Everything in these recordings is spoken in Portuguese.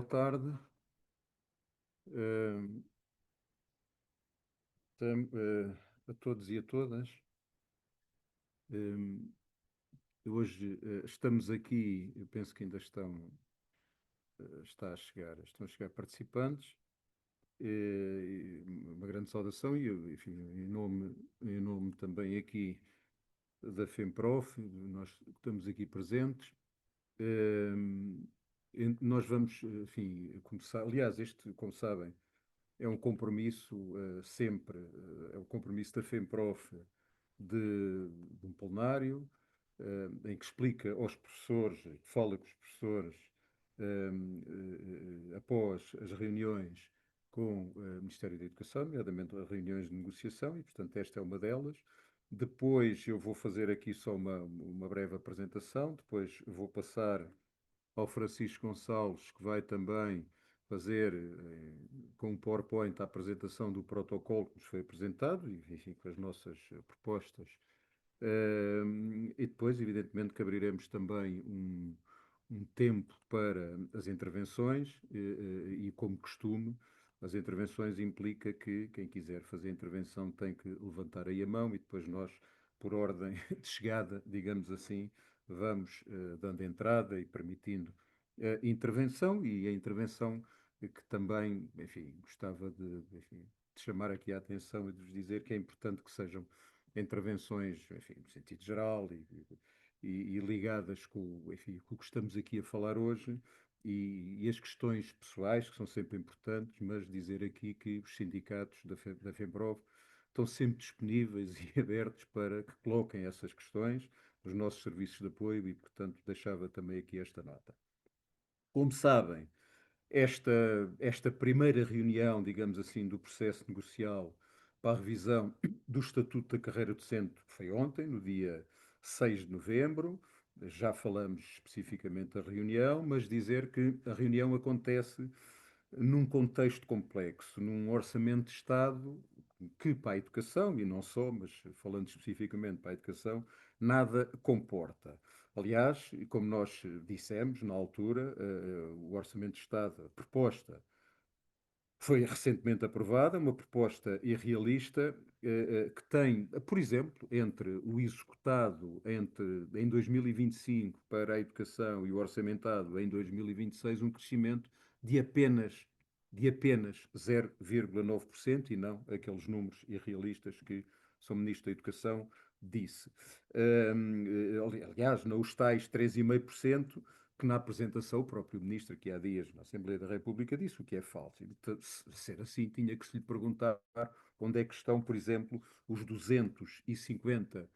boa tarde. eh, a todos e a todas. Eh, Hoje estamos aqui, eu penso que ainda estão a chegar participantes. Uma grande saudação e, enfim, em nome também aqui da FEMPROF, nós estamos aqui presentes. Eh, Nós vamos, enfim, começar. Aliás, este, como sabem, é um compromisso sempre, é um compromisso da FEMPROF de um plenário, em que explica aos professores, que fala com os professores após as reuniões com o Ministério da Educação, nomeadamente as reuniões de negociação, e portanto esta é uma delas. Depois eu vou fazer aqui só uma breve apresentação, depois vou passar ao Francisco Gonçalves, que vai também fazer com um PowerPoint a apresentação do protocolo que nos foi apresentado, e enfim, com as nossas propostas. E depois, evidentemente, que abriremos também um tempo para as intervenções e, como costume, as intervenções implica que quem quiser fazer intervenção tem que levantar aí a mão e depois nós, por ordem de chegada, digamos assim, vamos dando entrada e permitindo intervenção e a intervenção que também, enfim, gostava enfim, de chamar aqui a atenção e de vos dizer que é importante que sejam intervenções, enfim, no sentido geral e ligadas enfim, com o que estamos aqui a falar hoje e as questões pessoais, que são sempre importantes, mas dizer aqui que os sindicatos da FEMPROV estão sempre disponíveis e abertos para que coloquem essas questões nos nossos serviços de apoio e, portanto, deixava também aqui esta nota. Como sabem, esta, esta primeira reunião, digamos assim, do processo negocial para a revisão do Estatuto da Carreira Docente foi ontem, no dia 6 de novembro. Já falamos especificamente da reunião, mas dizer que a reunião acontece num contexto complexo, num orçamento de Estado que para a educação, e não só, mas falando especificamente para a educação, nada comporta. Aliás, como nós dissemos na altura, o Orçamento de Estado, a proposta foi recentemente aprovada, uma proposta irrealista que tem, por exemplo, entre o executado em 2025 para a educação e o orçamentado em 2026, um crescimento de apenas, de apenas 0,9% e não aqueles números irrealistas que o Sr. Ministro da Educação disse. Aliás, não os tais 3,5% que na apresentação o próprio Ministro, aqui há dias na Assembleia da República, disse o que é falso. E, se ser assim, tinha que se lhe perguntar onde é que estão, por exemplo, os 250,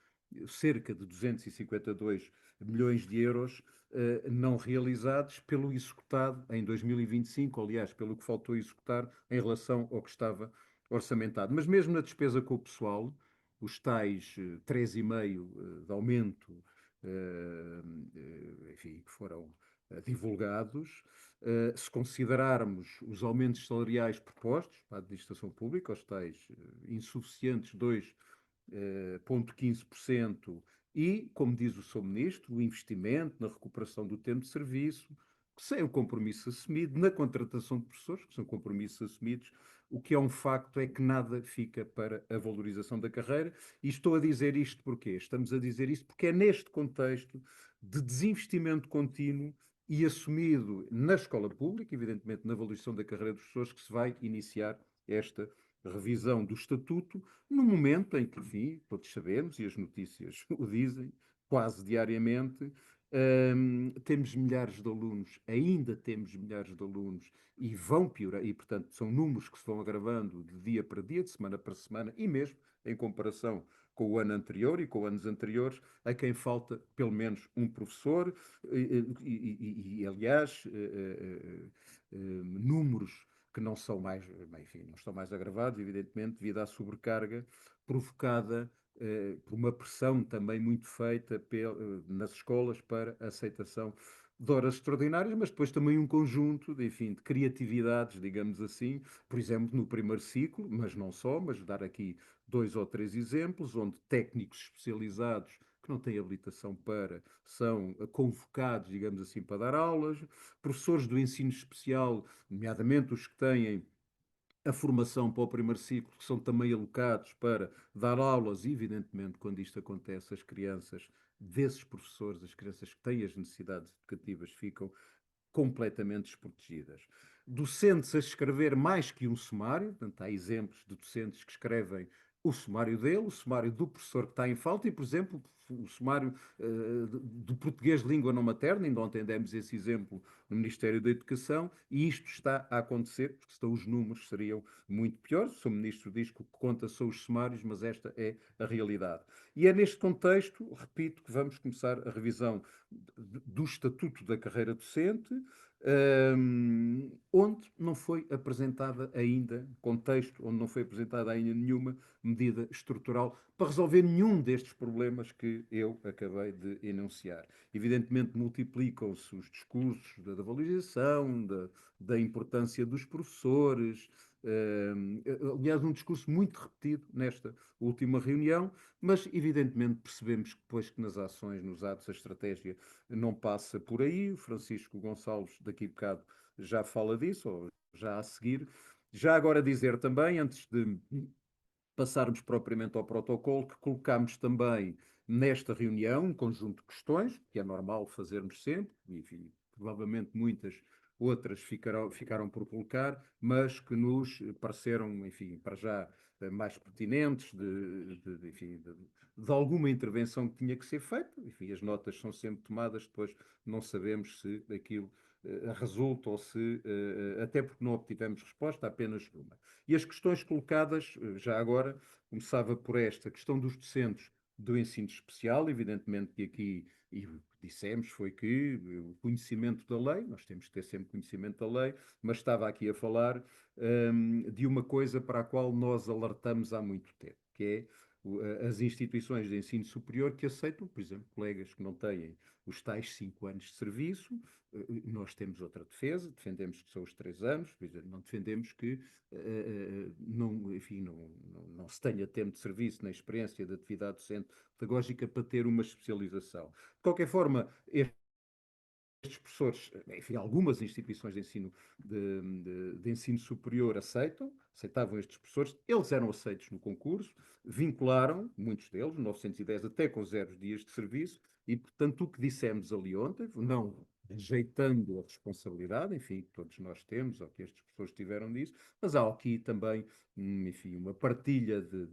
cerca de 252 milhões de euros não realizados pelo executado em 2025, aliás, pelo que faltou executar em relação ao que estava orçamentado. Mas mesmo na despesa com o pessoal, os tais 3,5% de aumento enfim, que foram divulgados. Se considerarmos os aumentos salariais propostos para a administração pública, os tais insuficientes 2,15%, e, como diz o Sr. Ministro, o investimento na recuperação do tempo de serviço, sem o compromisso assumido, na contratação de professores, que são compromissos assumidos, o que é um facto é que nada fica para a valorização da carreira. E estou a dizer isto porquê? Estamos a dizer isto porque é neste contexto de desinvestimento contínuo e assumido na escola pública, evidentemente na valorização da carreira dos professores, que se vai iniciar esta revisão do Estatuto, no momento em que, enfim, todos sabemos, e as notícias o dizem, quase diariamente, temos milhares de alunos, ainda temos milhares de alunos, e vão piorar, e portanto são números que se vão agravando de dia para dia, de semana para semana, e mesmo em comparação com o ano anterior e com anos anteriores, a quem falta pelo menos um professor, aliás, números que não são mais, enfim, não estão mais agravados, evidentemente, devido à sobrecarga provocada por uma pressão também muito feita nas escolas para a aceitação de horas extraordinárias, mas depois também um conjunto de, enfim, de criatividades, digamos assim, por exemplo, no primeiro ciclo, mas não só, mas dar aqui dois ou três exemplos, onde técnicos especializados que não têm habilitação para, são convocados, digamos assim, para dar aulas, professores do ensino especial, nomeadamente os que têm a formação para o primeiro ciclo, que são também alocados para dar aulas, e evidentemente, quando isto acontece, as crianças desses professores, as crianças que têm as necessidades educativas, ficam completamente desprotegidas. Docentes a escrever mais que um sumário, portanto, há exemplos de docentes que escrevem o sumário dele, o sumário do professor que está em falta e, por exemplo, o sumário do português de língua não materna, ainda ontem demos esse exemplo no Ministério da Educação, e isto está a acontecer, porque senão os números seriam muito piores. O Sr. Ministro diz que o que conta são os sumários, mas esta é a realidade. E é neste contexto, repito, que vamos começar a revisão do Estatuto da Carreira Docente, onde não foi apresentada ainda, contexto onde não foi apresentada ainda nenhuma medida estrutural para resolver nenhum destes problemas que eu acabei de enunciar. Evidentemente, multiplicam-se os discursos da valorização, da importância dos professores. Aliás, um discurso muito repetido nesta última reunião, mas evidentemente percebemos que depois que nas ações, nos atos, a estratégia não passa por aí. O Francisco Gonçalves, daqui a bocado, já fala disso, ou já a seguir. Já agora dizer também, antes de passarmos propriamente ao protocolo, que colocámos também nesta reunião um conjunto de questões, que é normal fazermos sempre, enfim, provavelmente muitas outras ficaram por colocar, mas que nos pareceram, enfim, para já mais pertinentes, enfim, de alguma intervenção que tinha que ser feita. Enfim, as notas são sempre tomadas, depois não sabemos se aquilo resulta ou se, até porque não obtivemos resposta, apenas uma. E as questões colocadas, já agora, começava por esta questão dos docentes do ensino especial, evidentemente que aqui, e o que dissemos foi que o conhecimento da lei, nós temos que ter sempre conhecimento da lei, mas estava aqui a falar de uma coisa para a qual nós alertamos há muito tempo, que é as instituições de ensino superior que aceitam, por exemplo, colegas que não têm os tais 5 anos de serviço. Nós temos outra defesa, defendemos que são os 3 anos, quer dizer, não defendemos que não, enfim, não se tenha tempo de serviço nem experiência de atividade docente pedagógica para ter uma especialização. De qualquer forma, estes professores, enfim, algumas instituições de ensino, de ensino superior aceitavam estes professores, eles eram aceitos no concurso, vincularam, muitos deles, 910 até com 0 dias de serviço, e portanto o que dissemos ali ontem, não rejeitando a responsabilidade, enfim, que todos nós temos, ou que estes professores tiveram disso, mas há aqui também, enfim, uma partilha de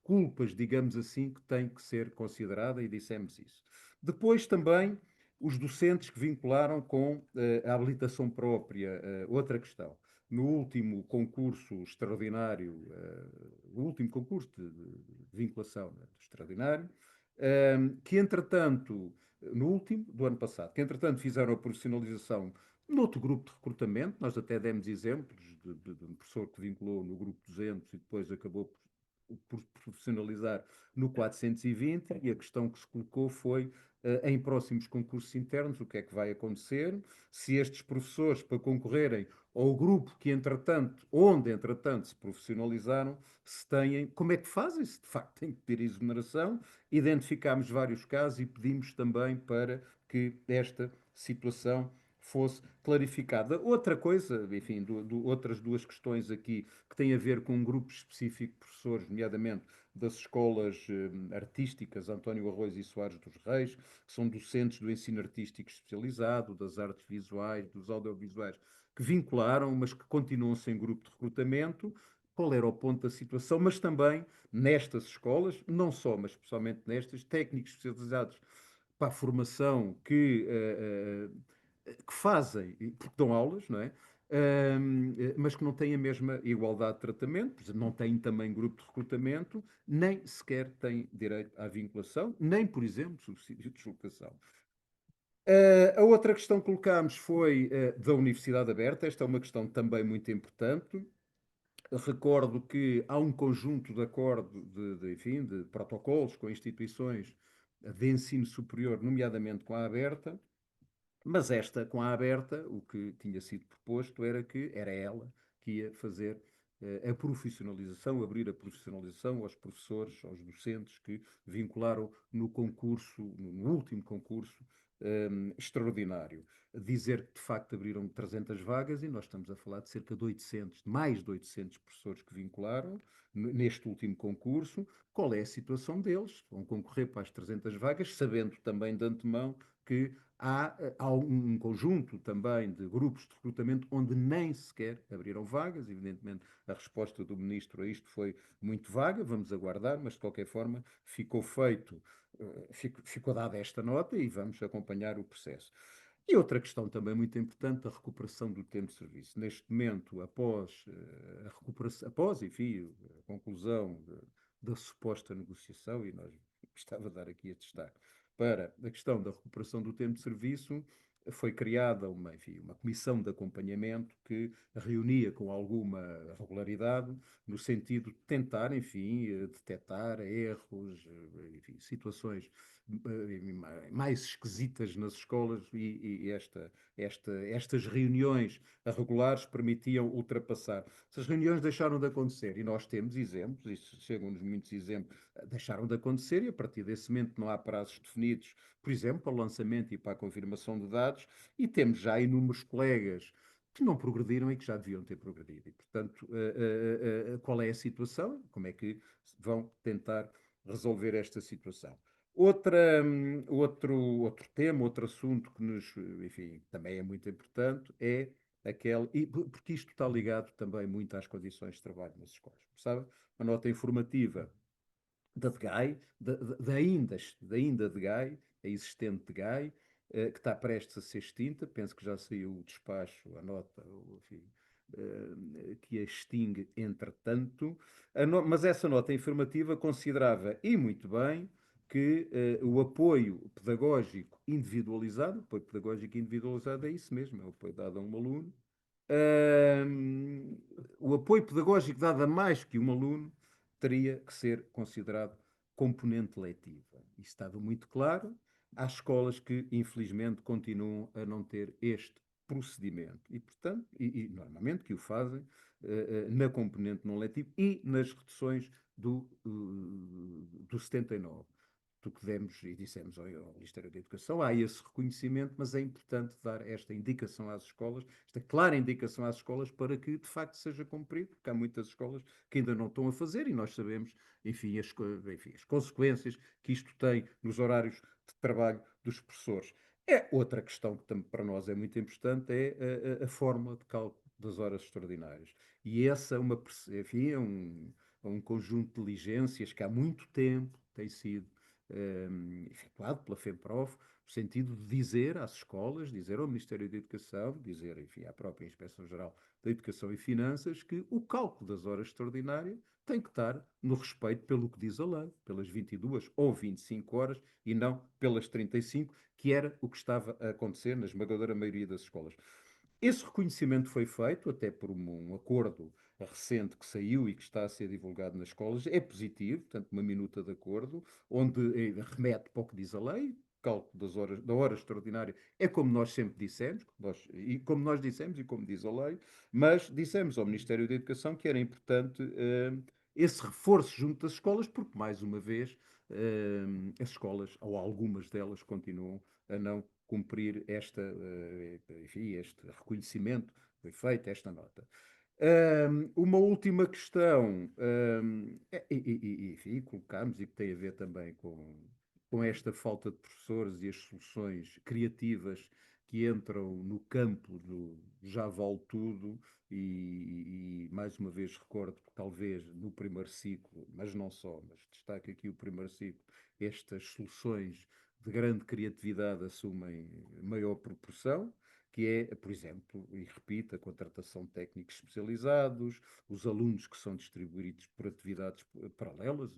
culpas, digamos assim, que tem que ser considerada, e dissemos isso. Depois também os docentes que vincularam com a habilitação própria, outra questão. No último concurso extraordinário, o último concurso de vinculação, né, extraordinário, que entretanto, no último do ano passado, que entretanto fizeram a profissionalização noutro grupo de recrutamento, nós até demos exemplos de um professor que vinculou no grupo 200 e depois acabou por profissionalizar no 420, e a questão que se colocou foi em próximos concursos internos, o que é que vai acontecer, se estes professores, para concorrerem ao grupo que, entretanto, onde, entretanto, se profissionalizaram, se têm, como é que fazem, se de facto têm que pedir exoneração. Identificámos vários casos e pedimos também para que esta situação fosse clarificada. Outra coisa, enfim, outras duas questões aqui que têm a ver com um grupo específico de professores, nomeadamente das escolas artísticas António Arroz e Soares dos Reis, que são docentes do ensino artístico especializado, das artes visuais, dos audiovisuais, que vincularam, mas que continuam sem grupo de recrutamento. Qual era o ponto da situação? Mas também nestas escolas, não só, mas especialmente nestas, técnicos especializados para a formação que fazem, porque dão aulas, não é? Mas que não têm a mesma igualdade de tratamento, por exemplo, não têm também grupo de recrutamento, nem sequer têm direito à vinculação, nem, por exemplo, subsídio de deslocação. A outra questão que colocámos foi da Universidade Aberta. Esta é uma questão também muito importante. Recordo que há um conjunto de acordos, enfim, de protocolos com instituições de ensino superior, nomeadamente com a Aberta, mas esta, com a Aberta, o que tinha sido proposto era que era ela que ia fazer a profissionalização, abrir a profissionalização aos professores, aos docentes que vincularam no concurso, no último concurso, extraordinário. Dizer que de facto abriram 300 vagas e nós estamos a falar de cerca de 800, mais de 800 professores que vincularam neste último concurso. Qual é a situação deles? Vão concorrer para as 300 vagas, sabendo também de antemão que há um conjunto também de grupos de recrutamento onde nem sequer abriram vagas. Evidentemente, a resposta do ministro a isto foi muito vaga, vamos aguardar, mas de qualquer forma ficou feito, ficou dada esta nota e vamos acompanhar o processo. E outra questão também muito importante, a recuperação do tempo de serviço. Neste momento, após a recuperação, após, enfim, a conclusão da suposta negociação, e nós gostava de dar aqui a destaque para a questão da recuperação do tempo de serviço, foi criada uma, enfim, uma comissão de acompanhamento que reunia com alguma regularidade, no sentido de tentar, enfim, detectar erros, enfim, situações mais esquisitas nas escolas e estas reuniões regulares permitiam ultrapassar. Essas reuniões deixaram de acontecer e nós temos exemplos, e chegam-nos muitos exemplos, deixaram de acontecer e a partir desse momento não há prazos definidos, por exemplo, para o lançamento e para a confirmação de dados e temos já inúmeros colegas que não progrediram e que já deviam ter progredido. E, portanto, qual é a situação? Como é que vão tentar resolver esta situação? Outro tema, outro assunto que nos, enfim, também é muito importante é aquele, porque isto está ligado também muito às condições de trabalho nas escolas. Sabe? Uma nota informativa da DGAI, da ainda DGAI, a existente DGAI, que está prestes a ser extinta, penso que já saiu o despacho, a nota, enfim, que a extingue entretanto, mas essa nota informativa considerava, e muito bem, que o apoio pedagógico individualizado é isso mesmo, é o apoio dado a um aluno, Ahm, o apoio pedagógico dado a mais que um aluno teria que ser considerado componente letiva. Isso estava muito claro. Há escolas que, infelizmente, continuam a não ter este procedimento e, portanto, normalmente que o fazem na componente não letiva e nas reduções do 79 do que demos e dissemos ao Ministério da Educação, há esse reconhecimento, mas é importante dar esta indicação às escolas, esta clara indicação às escolas para que de facto seja cumprido, porque há muitas escolas que ainda não estão a fazer e nós sabemos, enfim, as consequências que isto tem nos horários de trabalho dos professores. É outra questão que também para nós é muito importante, é a forma de cálculo das horas extraordinárias. E essa é enfim, é um conjunto de diligências que há muito tempo tem sido efetuado pela FEMPROF, no sentido de dizer às escolas, dizer ao Ministério da Educação, dizer, enfim, à própria Inspeção-Geral da Educação e Finanças, que o cálculo das horas extraordinárias tem que estar no respeito pelo que diz a lei, pelas 22 ou 25 horas e não pelas 35, que era o que estava a acontecer na esmagadora maioria das escolas. Esse reconhecimento foi feito até por um acordo recente que saiu e que está a ser divulgado nas escolas. É positivo, portanto, uma minuta de acordo, onde remete para o que diz a lei, cálculo da hora extraordinária, é como nós sempre dissemos, e como nós dissemos e como diz a lei, mas dissemos ao Ministério da Educação que era importante esse reforço junto das escolas, porque, mais uma vez, as escolas, ou algumas delas, continuam a não cumprir enfim, este reconhecimento foi feito, esta nota. Uma última questão, enfim, colocamos, e que tem a ver também com esta falta de professores e as soluções criativas que entram no campo do já vale tudo, e mais uma vez recordo que talvez no primeiro ciclo, mas não só, mas destaco aqui o primeiro ciclo, estas soluções de grande criatividade assumem maior proporção, que é, por exemplo, e repito, a contratação de técnicos especializados, os alunos que são distribuídos por atividades paralelas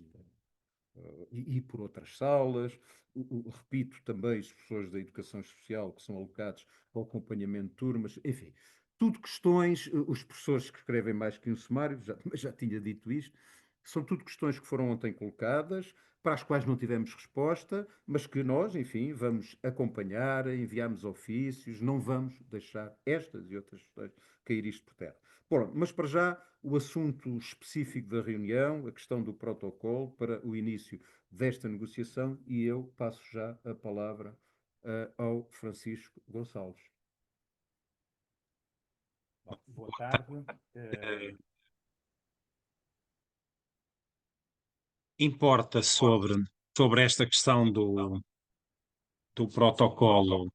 e por outras salas, repito também os professores da educação especial que são alocados para o acompanhamento de turmas, enfim, tudo questões, os professores que escrevem mais que um sumário, já tinha dito isto, São tudo questões que foram ontem colocadas, para as quais não tivemos resposta, mas que nós, enfim, vamos acompanhar, enviamos ofícios, não vamos deixar estas e outras questões cair isto por terra. Bom, mas para já, o assunto específico da reunião, a questão do protocolo para o início desta negociação, e eu passo já a palavra ao Francisco Gonçalves. Boa tarde. Importa sobre esta questão do protocolo.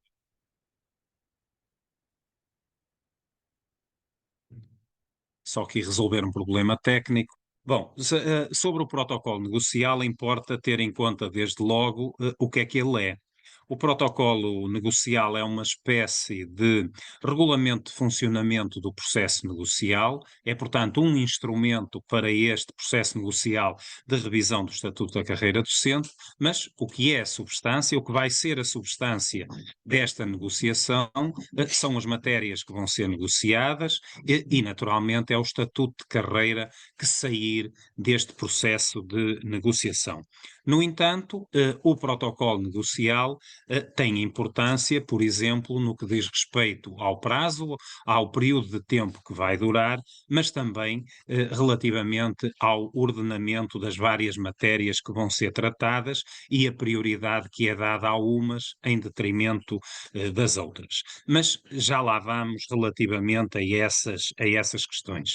Só aqui resolver um problema técnico. Bom, sobre o protocolo negocial, importa ter em conta desde logo o que é que ele é. O protocolo negocial é uma espécie de regulamento de funcionamento do processo negocial, é, portanto, um instrumento para este processo negocial de revisão do Estatuto da Carreira Docente, mas o que é a substância, o que vai ser a substância desta negociação, são as matérias que vão ser negociadas e, naturalmente, é o Estatuto de Carreira que sair deste processo de negociação. No entanto, o protocolo negocial tem importância, por exemplo, no que diz respeito ao prazo, ao período de tempo que vai durar, mas também relativamente ao ordenamento das várias matérias que vão ser tratadas e a prioridade que é dada a umas em detrimento das outras. Mas já lá vamos relativamente a essas questões.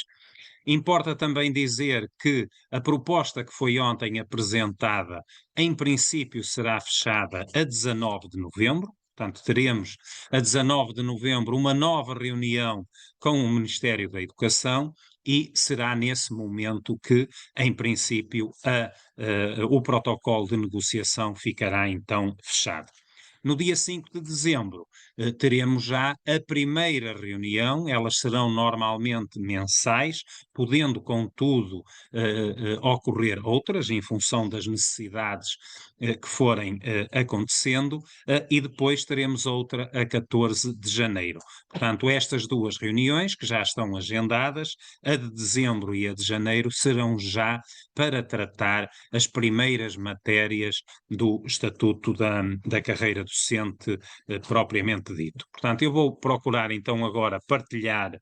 Importa também dizer que a proposta que foi ontem apresentada, em princípio, será fechada a 19 de novembro. Portanto, teremos a 19 de novembro uma nova reunião com o Ministério da Educação e será nesse momento que, em princípio, o protocolo de negociação ficará então fechado. No dia 5 de dezembro, teremos já a primeira reunião, elas serão normalmente mensais, podendo, contudo, ocorrer outras em função das necessidades que forem acontecendo, e depois teremos outra a 14 de janeiro. Portanto, estas duas reuniões, que já estão agendadas, a de dezembro e a de janeiro, serão já para tratar as primeiras matérias do Estatuto da Carreira Docente propriamente dito. Portanto, eu vou procurar então agora partilhar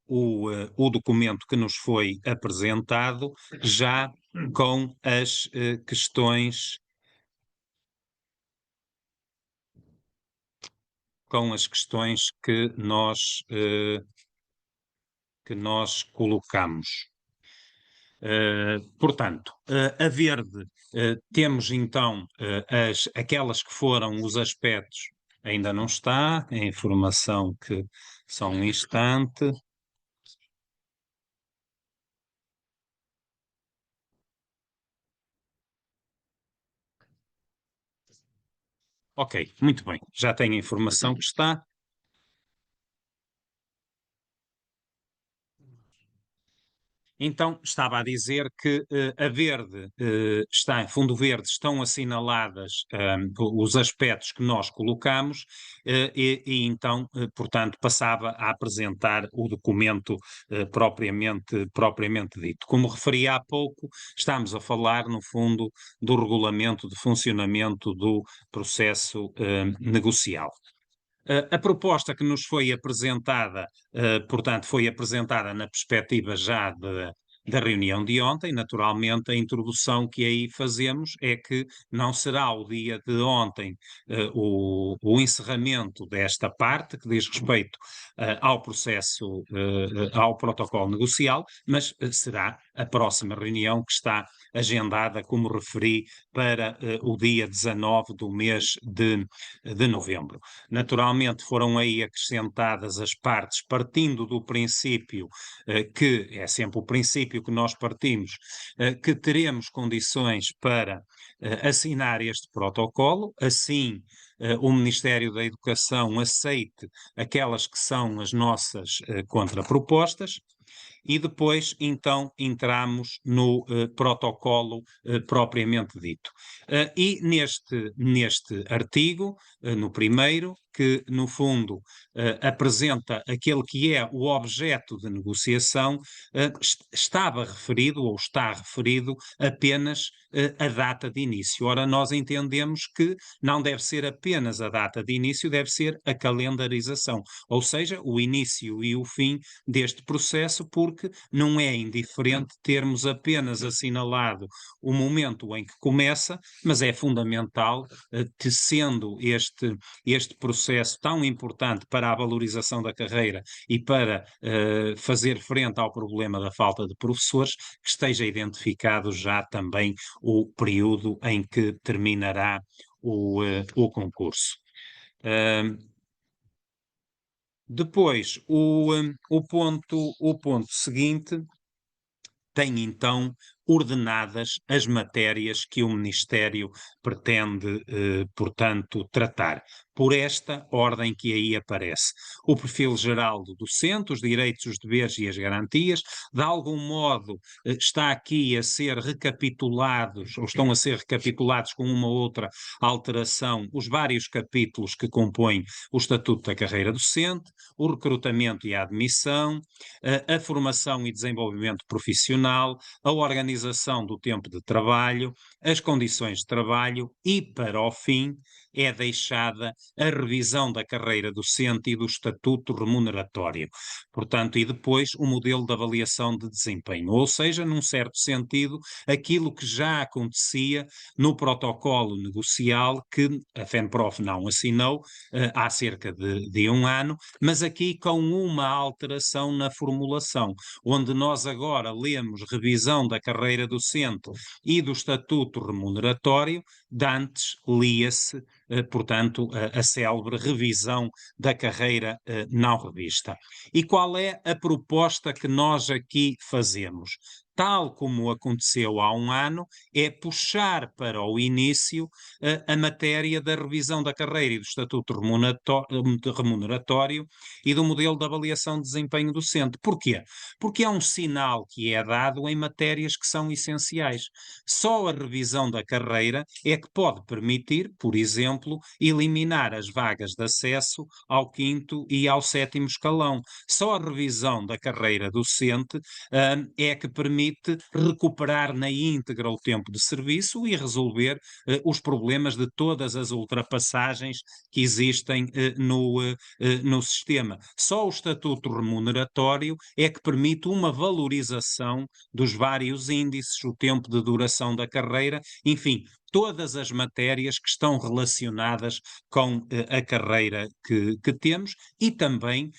o documento que nos foi apresentado, já com as questões que nós colocamos. Portanto, a verde, temos então aquelas que foram os aspectos, ainda não está, a informação que só um instante. Ok, muito bem, já tenho a informação que está. Então, estava a dizer que a verde está, em fundo verde, estão assinaladas os aspectos que nós colocamos e então, portanto, passava a apresentar o documento propriamente dito. Como referi há pouco, estamos a falar, no fundo, do regulamento de funcionamento do processo negocial. A proposta que nos foi apresentada, portanto, foi apresentada na perspectiva já da reunião de ontem. Naturalmente, a introdução que aí fazemos é que não será o dia de ontem o encerramento desta parte, que diz respeito ao processo, ao protocolo negocial, mas será a próxima reunião que está agendada, como referi, para o dia 19 do mês de novembro. Naturalmente, foram aí acrescentadas as partes, partindo do princípio, que é sempre o princípio que nós partimos, que teremos condições para assinar este protocolo, assim o Ministério da Educação aceite aquelas que são as nossas contrapropostas. E depois, então, entramos no protocolo propriamente dito. E neste artigo, no primeiro, que, no fundo, apresenta aquele que é o objeto de negociação, estava referido ou está referido apenas a data de início. Ora, nós entendemos que não deve ser apenas a data de início, deve ser a calendarização, ou seja, o início e o fim deste processo, porque não é indiferente termos apenas assinalado o momento em que começa, mas é fundamental, que sendo este processo tão importante para a valorização da carreira e para fazer frente ao problema da falta de professores, que esteja identificado já também o período em que terminará o concurso. Depois, o ponto seguinte tem então ordenadas as matérias que o Ministério pretende, portanto, tratar. Por esta ordem que aí aparece. O perfil geral do docente, os direitos, os deveres e as garantias, de algum modo está aqui a ser recapitulados, ou estão a ser recapitulados com uma ou outra alteração, os vários capítulos que compõem o Estatuto da Carreira Docente, o recrutamento e a admissão, a formação e desenvolvimento profissional, a organização do tempo de trabalho, as condições de trabalho e, para o fim, é deixada a revisão da carreira docente e do estatuto remuneratório. Portanto, e depois o modelo de avaliação de desempenho, ou seja, num certo sentido, aquilo que já acontecia no protocolo negocial que a FENPROF não assinou há cerca de um ano, mas aqui com uma alteração na formulação, onde nós agora lemos revisão da carreira docente e do estatuto remuneratório, de antes lia-se, portanto, a célebre revisão da carreira não revista. E qual é a proposta que nós aqui fazemos? Tal como aconteceu há um ano, é puxar para o início a matéria da revisão da carreira e do estatuto remuneratório e do modelo de avaliação de desempenho docente. Porquê? Porque é um sinal que é dado em matérias que são essenciais. Só a revisão da carreira é que pode permitir, por exemplo, eliminar as vagas de acesso ao quinto e ao sétimo escalão. Só a revisão da carreira docente é que permite recuperar na íntegra o tempo de serviço e resolver os problemas de todas as ultrapassagens que existem no sistema. Só o estatuto remuneratório é que permite uma valorização dos vários índices, o tempo de duração da carreira, enfim, todas as matérias que estão relacionadas com a carreira que temos e também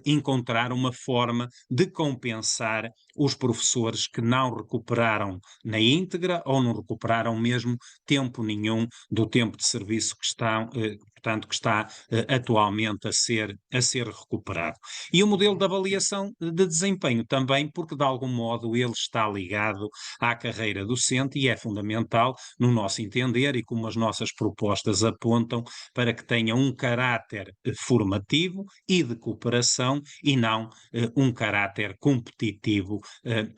encontrar uma forma de compensar os professores que não recuperaram na íntegra ou não recuperaram mesmo tempo nenhum do tempo de serviço que estão, portanto, que está atualmente a ser recuperado. E o modelo de avaliação de desempenho também, porque de algum modo ele está ligado à carreira docente e é fundamental, no nosso entender, e como as nossas propostas apontam, para que tenha um caráter formativo e de cooperação e não um caráter competitivo,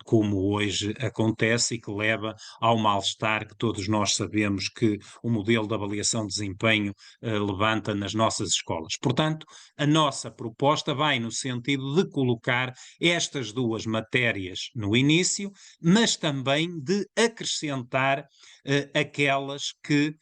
como hoje acontece e que leva ao mal-estar que todos nós sabemos que o modelo de avaliação de desempenho levanta nas nossas escolas. Portanto, a nossa proposta vai no sentido de colocar estas duas matérias no início, mas também de acrescentar aquelas que,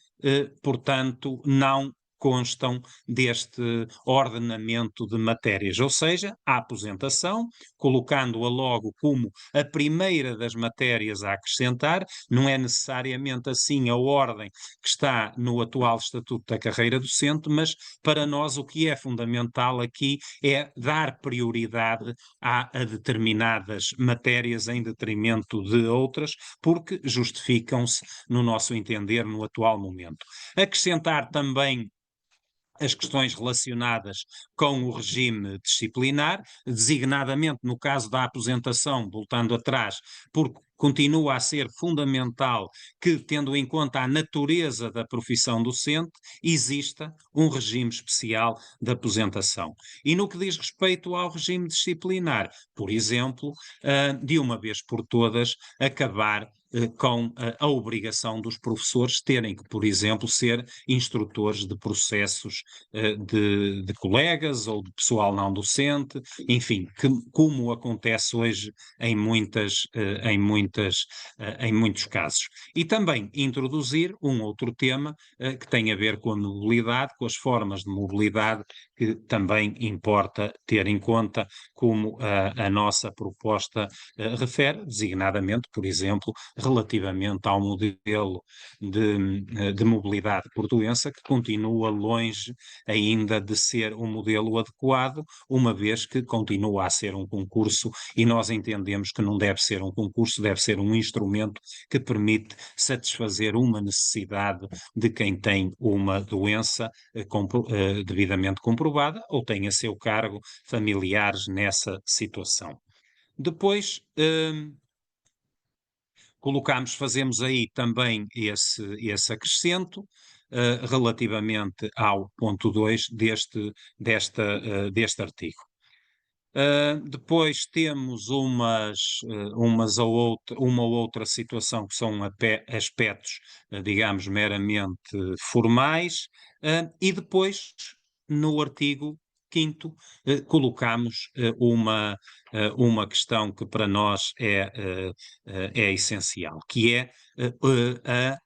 portanto, não constam deste ordenamento de matérias, ou seja, a aposentação, colocando-a logo como a primeira das matérias a acrescentar, não é necessariamente assim a ordem que está no atual Estatuto da Carreira Docente, mas para nós o que é fundamental aqui é dar prioridade a determinadas matérias em detrimento de outras, porque justificam-se, no nosso entender, no atual momento. Acrescentar também as questões relacionadas com o regime disciplinar, designadamente no caso da aposentação, voltando atrás, porque continua a ser fundamental que, tendo em conta a natureza da profissão docente, exista um regime especial de aposentação. E no que diz respeito ao regime disciplinar, por exemplo, de uma vez por todas, acabar com a obrigação dos professores terem que, por exemplo, ser instrutores de processos de colegas ou de pessoal não docente, enfim, como acontece hoje em muitos casos. E também introduzir um outro tema que tem a ver com a mobilidade, com as formas de mobilidade que também importa ter em conta, como a nossa proposta refere, designadamente, por exemplo, relativamente ao modelo de mobilidade por doença, que continua longe ainda de ser um modelo adequado, uma vez que continua a ser um concurso e nós entendemos que não deve ser um concurso, deve ser um instrumento que permite satisfazer uma necessidade de quem tem uma doença devidamente comprovada ou tem a seu cargo familiares nessa situação. Depois, fazemos aí também esse acrescento, relativamente ao ponto 2 deste artigo. Depois temos uma ou outra situação que são aspectos, digamos, meramente formais, e depois, no artigo 5º, colocamos uma questão que para nós é essencial, que é a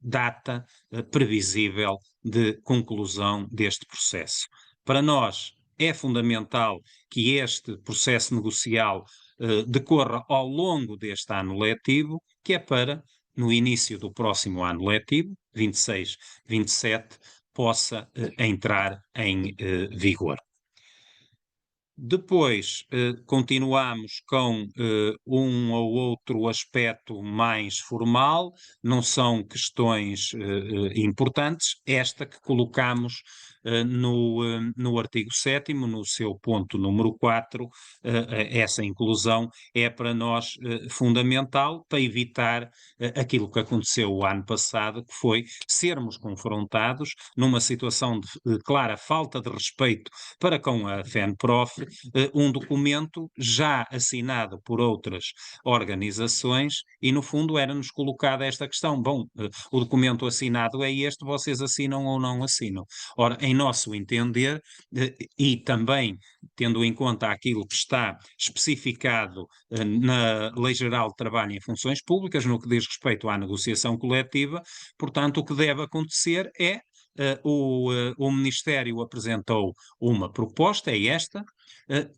data previsível de conclusão deste processo. Para nós é fundamental que este processo negocial decorra ao longo deste ano letivo, que é para, no início do próximo ano letivo, 26-27, possa entrar em vigor. Depois, continuamos com um ou outro aspecto mais formal, não são questões importantes, esta que colocamos no artigo 7º, no seu ponto número 4, essa inclusão é para nós fundamental para evitar aquilo que aconteceu o ano passado, que foi sermos confrontados numa situação de clara falta de respeito para com a FENPROF, um documento já assinado por outras organizações e, no fundo, era-nos colocada esta questão. Bom, o documento assinado é este, vocês assinam ou não assinam? Ora, em nosso entender, e também tendo em conta aquilo que está especificado na Lei Geral de Trabalho em Funções Públicas, no que diz respeito à negociação coletiva, portanto, o que deve acontecer é o Ministério apresentou uma proposta, é esta.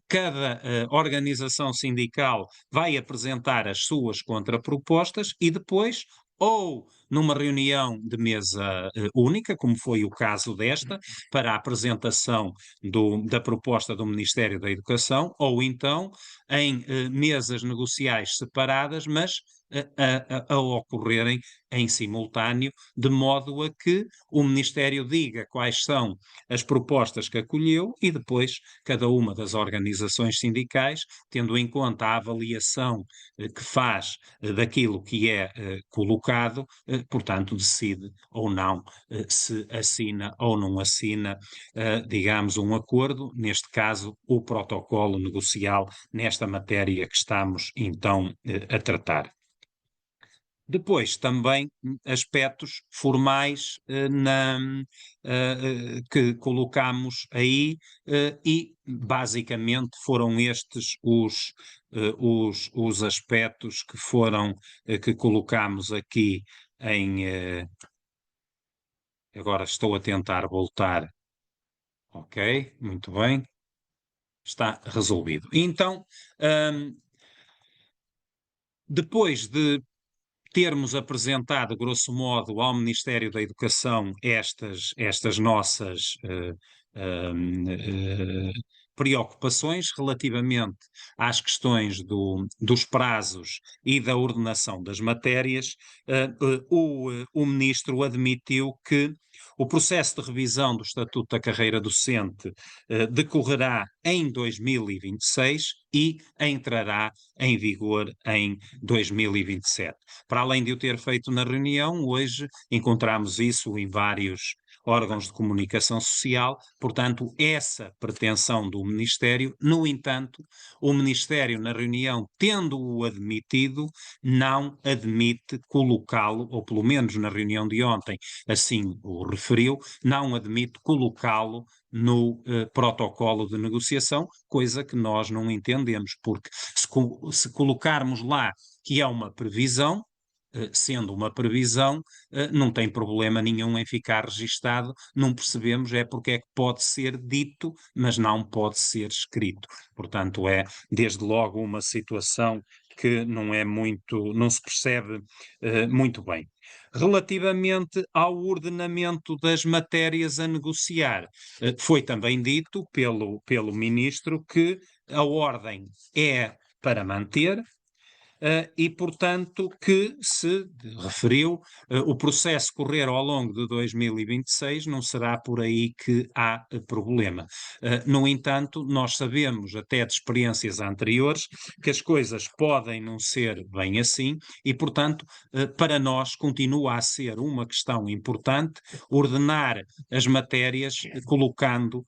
Cada organização sindical vai apresentar as suas contrapropostas e depois, ou numa reunião de mesa única, como foi o caso desta, para a apresentação da proposta do Ministério da Educação, ou então em mesas negociais separadas, mas a ocorrerem em simultâneo, de modo a que o Ministério diga quais são as propostas que acolheu e depois cada uma das organizações sindicais, tendo em conta a avaliação que faz daquilo que é colocado, portanto, decide ou não se assina ou não assina, digamos, um acordo, neste caso, o protocolo negocial nesta matéria que estamos então a tratar. Depois, também aspectos formais que colocamos aí, e basicamente foram estes os aspectos que que colocamos aqui agora estou a tentar voltar. Ok, muito bem. Está resolvido. Então, depois de termos apresentado, grosso modo, ao Ministério da Educação estas nossas preocupações relativamente às questões dos prazos e da ordenação das matérias, o Ministro admitiu que o processo de revisão do Estatuto da Carreira Docente decorrerá em 2026 e entrará em vigor em 2027. Para além de o ter feito na reunião, hoje encontramos isso em vários órgãos de comunicação social, portanto, essa pretensão do Ministério. No entanto, o Ministério, na reunião, tendo-o admitido, não admite colocá-lo, ou pelo menos na reunião de ontem, assim o referiu, não admite colocá-lo no protocolo de negociação, coisa que nós não entendemos, porque se colocarmos lá que é uma previsão, sendo uma previsão, não tem problema nenhum em ficar registado, não percebemos é porque é que pode ser dito, mas não pode ser escrito. Portanto, é desde logo uma situação que não é muito, não se percebe muito bem. Relativamente ao ordenamento das matérias a negociar, foi também dito pelo ministro que a ordem é para manter, e, portanto, que se referiu, o processo correr ao longo de 2026, não será por aí que há problema. No entanto, nós sabemos, até de experiências anteriores, que as coisas podem não ser bem assim e, portanto, para nós continua a ser uma questão importante ordenar as matérias, colocando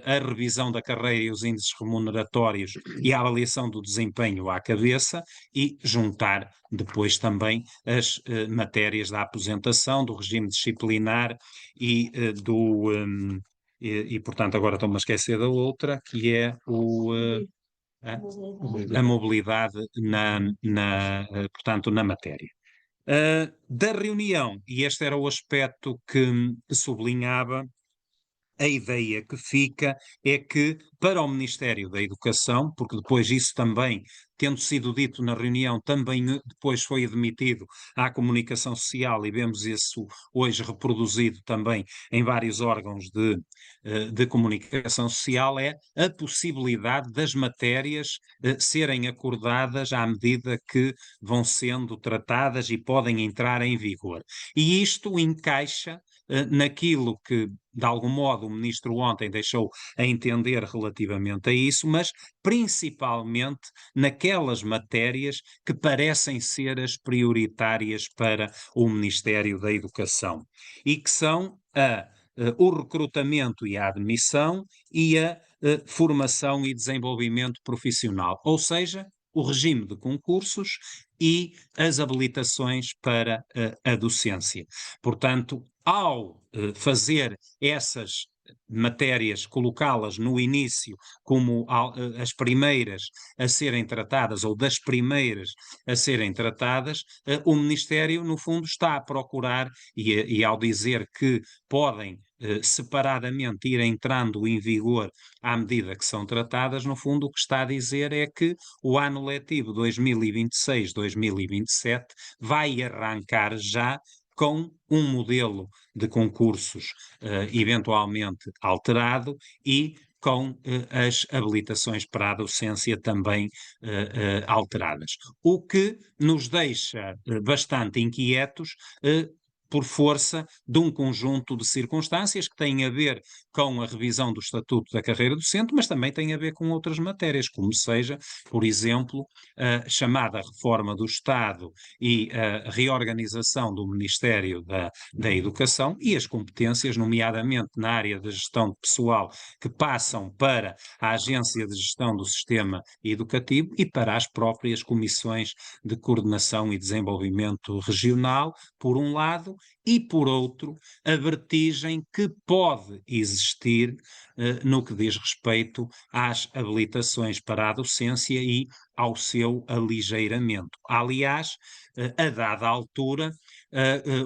a revisão da carreira e os índices remuneratórios e a avaliação do desempenho à cabeça, e juntar depois também as matérias da aposentação, do regime disciplinar e portanto, agora estou-me a esquecer da outra, que é a mobilidade portanto, na matéria. Da reunião, e este era o aspecto que sublinhava, a ideia que fica é que, para o Ministério da Educação, porque depois isso também, tendo sido dito na reunião, também depois foi admitido à comunicação social e vemos isso hoje reproduzido também em vários órgãos de comunicação social, é a possibilidade das matérias serem acordadas à medida que vão sendo tratadas e podem entrar em vigor. E isto encaixa naquilo que, de algum modo, o ministro ontem deixou a entender relativamente a isso, mas principalmente naquelas matérias que parecem ser as prioritárias para o Ministério da Educação e que são o recrutamento e a admissão e a formação e desenvolvimento profissional, ou seja, o regime de concursos e as habilitações para a docência. Portanto, ao fazer essas matérias, colocá-las no início como as primeiras a serem tratadas, ou das primeiras a serem tratadas, o Ministério, no fundo, está a procurar, e ao dizer que podem separadamente ir entrando em vigor à medida que são tratadas, no fundo o que está a dizer é que o ano letivo 2026-2027 vai arrancar já com um modelo de concursos eventualmente alterado e com as habilitações para a docência também alteradas. O que nos deixa bastante inquietos por força de um conjunto de circunstâncias que têm a ver com a revisão do Estatuto da Carreira Docente, mas também têm a ver com outras matérias, como seja, por exemplo, a chamada reforma do Estado e a reorganização do Ministério da Educação e as competências, nomeadamente na área da gestão de pessoal, que passam para a Agência de Gestão do Sistema Educativo e para as próprias comissões de coordenação e desenvolvimento regional, por um lado, e por outro, a vertigem que pode existir no que diz respeito às habilitações para a docência e ao seu aligeiramento. Aliás, a dada altura,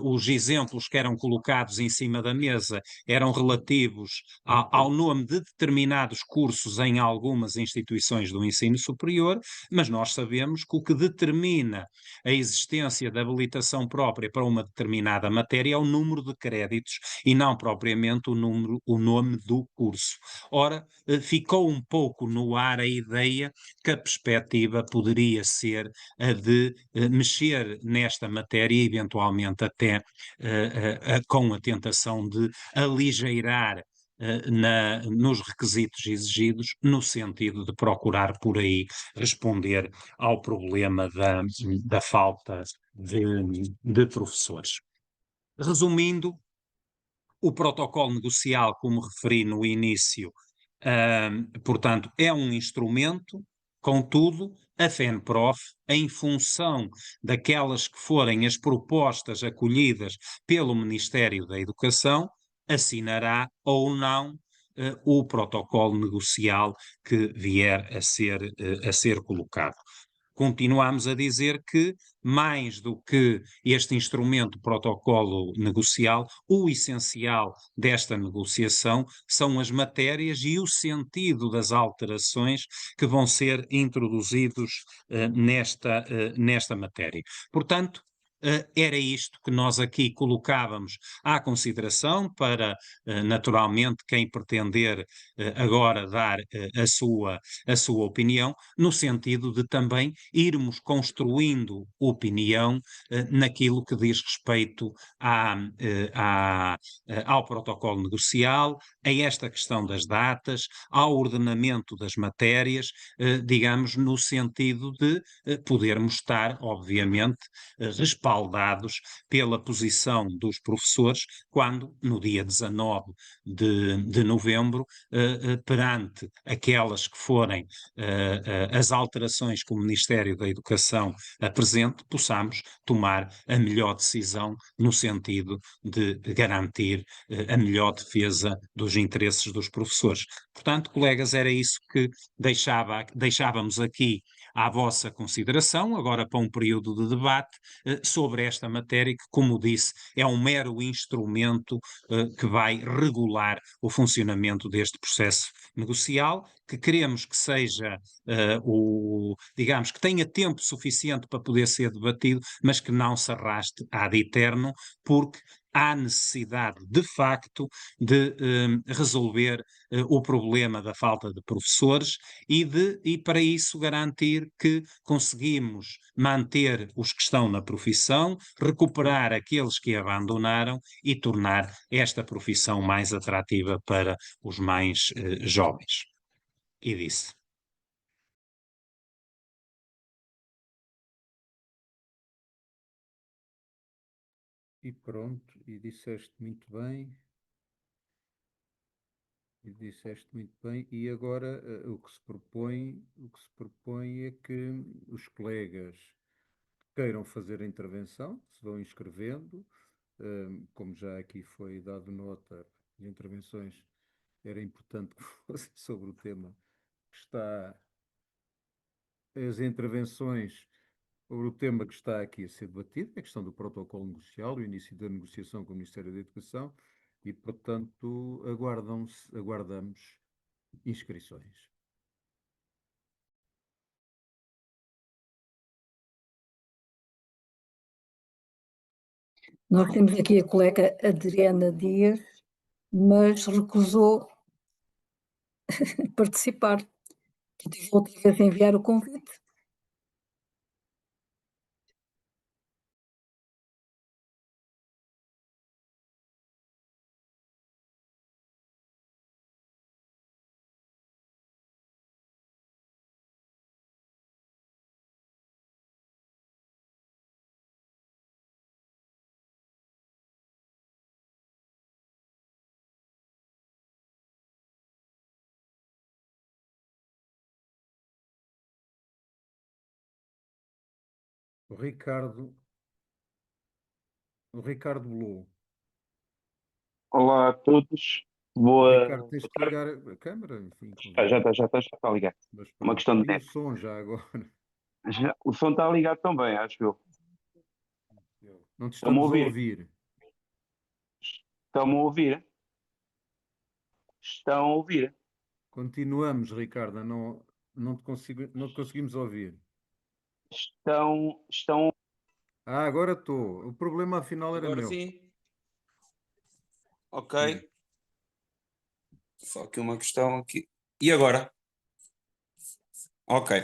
os exemplos que eram colocados em cima da mesa eram relativos ao nome de determinados cursos em algumas instituições do ensino superior, mas nós sabemos que o que determina a existência da habilitação própria para uma determinada matéria é o número de créditos e não propriamente o nome do curso. Ora, ficou um pouco no ar a ideia que a perspectiva poderia ser a de mexer nesta matéria e eventualmente até com a tentação de aligeirar nos requisitos exigidos, no sentido de procurar por aí responder ao problema da falta de professores. Resumindo, O protocolo negocial, como referi no início, portanto, é um instrumento, contudo, a FENPROF, em função daquelas que forem as propostas acolhidas pelo Ministério da Educação, assinará ou não o protocolo negocial que vier a ser colocado. Continuamos a dizer que, mais do que este instrumento protocolo negocial, o essencial desta negociação são as matérias e o sentido das alterações que vão ser introduzidos nesta matéria. Portanto, era isto que nós aqui colocávamos à consideração para, naturalmente, quem pretender agora dar a sua opinião, no sentido de também irmos construindo opinião naquilo que diz respeito ao protocolo negocial, a esta questão das datas, ao ordenamento das matérias, digamos, no sentido de podermos estar, obviamente, respaldados pela posição dos professores, quando, no dia 19 de novembro, perante aquelas que forem as alterações que o Ministério da Educação apresente, possamos tomar a melhor decisão no sentido de garantir a melhor defesa dos interesses dos professores. Portanto, colegas, era isso que deixávamos aqui à vossa consideração, agora para um período de debate sobre esta matéria que, como disse, é um mero instrumento que vai regular o funcionamento deste processo negocial, que queremos que seja digamos, que tenha tempo suficiente para poder ser debatido, mas que não se arraste ad eterno, porque há necessidade, de facto, de resolver o problema da falta de professores e para isso garantir que conseguimos manter os que estão na profissão, recuperar aqueles que abandonaram e tornar esta profissão mais atrativa para os mais jovens. E disse. E pronto, e disseste muito bem. E disseste muito bem, e agora o que se propõe é que os colegas queiram fazer a intervenção, se vão inscrevendo, como já aqui foi dado nota, as intervenções era importante que fossem sobre o tema que está, as intervenções sobre o tema que está aqui a ser debatido, a questão do protocolo negocial, o início da negociação com o Ministério da Educação, e, portanto, aguardamos inscrições. Nós temos aqui a colega Adriana Dias, mas recusou participar. Portanto, vou outra vez enviar o convite. O Ricardo Blue. Olá a todos, Ricardo, tens boa que tarde. ligar a câmara, enfim, Já está a ligar. mas Uma pronto. questão de E o net. som já agora? O som está ligado também, acho eu. Não te Estão-me a estamos a ouvir? ouvir. Estão-me a ouvir? Estão a ouvir? Continuamos, Ricardo, não te conseguimos ouvir. Estão. Ah, agora estou. O problema afinal era Agora meu. sim. Ok. Sim. Só que uma questão aqui. E agora? Ok.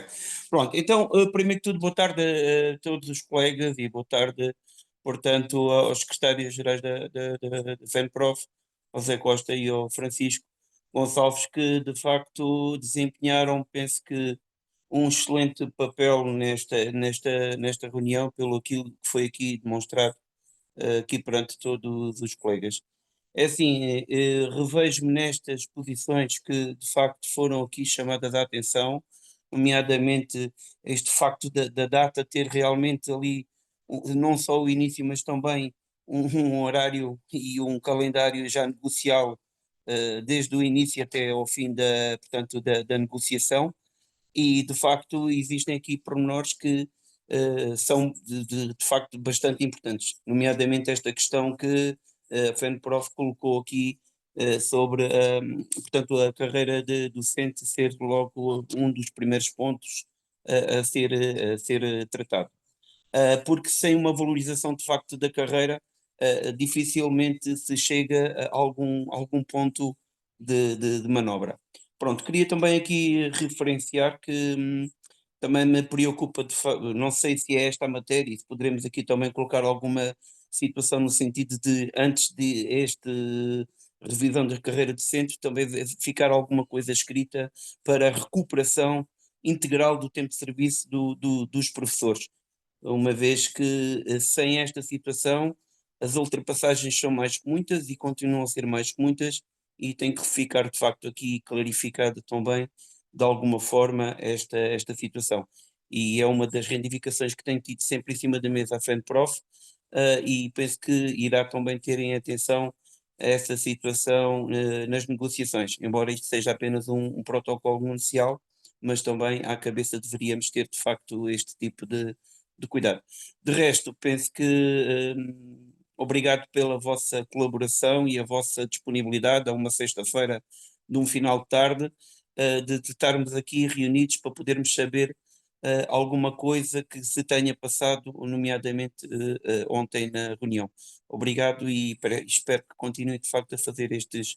Pronto. Então, primeiro que tudo, boa tarde a todos os colegas e boa tarde, portanto, aos secretários-gerais da FENPROF, ao Zé Costa e ao Francisco Gonçalves, que de facto desempenharam, penso que, um excelente papel nesta reunião, pelo aquilo que foi aqui demonstrado aqui perante todos os colegas. É assim, revejo-me nestas posições que de facto foram aqui chamadas à atenção, nomeadamente este facto da data ter realmente ali não só o início, mas também um horário e um calendário já negocial, desde o início até ao fim portanto, da negociação, e de facto existem aqui pormenores que são de facto bastante importantes, nomeadamente esta questão que a FENPROF colocou aqui sobre portanto, a carreira de docente ser logo um dos primeiros pontos a ser tratado. Porque sem uma valorização de facto da carreira, dificilmente se chega a algum ponto de manobra. Pronto, queria também aqui referenciar que também me preocupa, não sei se é esta a matéria, e se poderemos aqui também colocar alguma situação no sentido de, antes de este revisão da carreira docente, também ficar alguma coisa escrita para a recuperação integral do tempo de serviço dos professores, uma vez que sem esta situação as ultrapassagens são mais que muitas e continuam a ser mais que muitas, e tem que ficar de facto aqui clarificada também de alguma forma esta situação. E é uma das reivindicações que tenho tido sempre em cima da mesa a FENPROF, e penso que irá também ter em atenção essa situação nas negociações, embora isto seja apenas um protocolo inicial, mas também à cabeça deveríamos ter de facto este tipo de cuidado. De resto, penso que obrigado pela vossa colaboração e a vossa disponibilidade a uma sexta-feira de um final de tarde, de estarmos aqui reunidos para podermos saber alguma coisa que se tenha passado, nomeadamente ontem na reunião. Obrigado e espero que continue de facto a fazer estes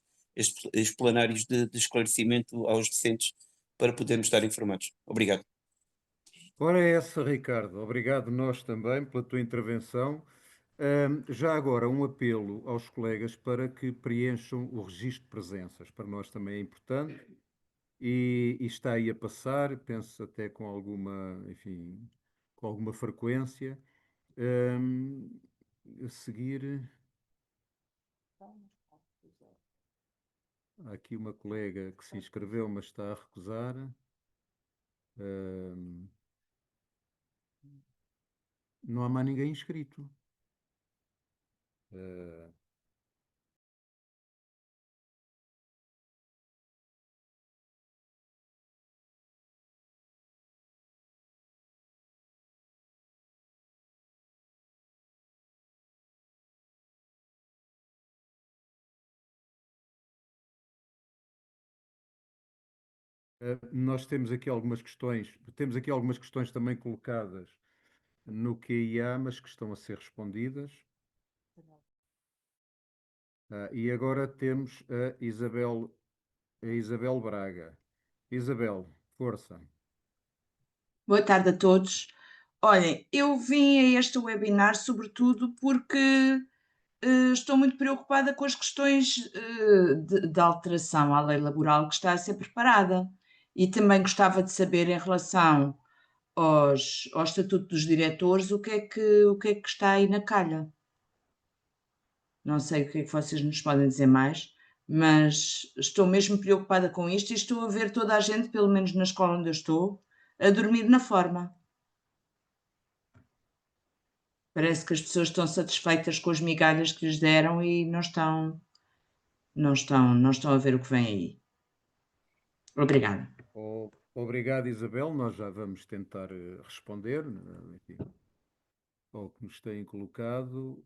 plenários de esclarecimento aos docentes para podermos estar informados. Obrigado. Ora é essa, Ricardo. Obrigado nós também pela tua intervenção. Já agora, um apelo aos colegas para que preencham o registro de presenças. Para nós também é importante e está aí a passar, penso até com alguma, enfim, com alguma frequência. A seguir, há aqui uma colega que se inscreveu, mas está a recusar. Não há mais ninguém inscrito. Nós temos aqui algumas questões também colocadas no QIA, mas que estão a ser respondidas. E agora temos a Isabel Braga. Isabel, força. Boa tarde a todos. Olhem, eu vim a este webinar sobretudo porque estou muito preocupada com as questões de alteração à lei laboral que está a ser preparada, e também gostava de saber em relação ao Estatuto dos Diretores o que é que está aí na calha. Não sei o que é que vocês nos podem dizer mais, mas estou mesmo preocupada com isto e estou a ver toda a gente, pelo menos na escola onde eu estou, a dormir na forma. Parece que as pessoas estão satisfeitas com as migalhas que lhes deram e não estão a ver o que vem aí. Obrigada. Obrigado, Isabel. Nós já vamos tentar responder, enfim, ao que nos têm colocado.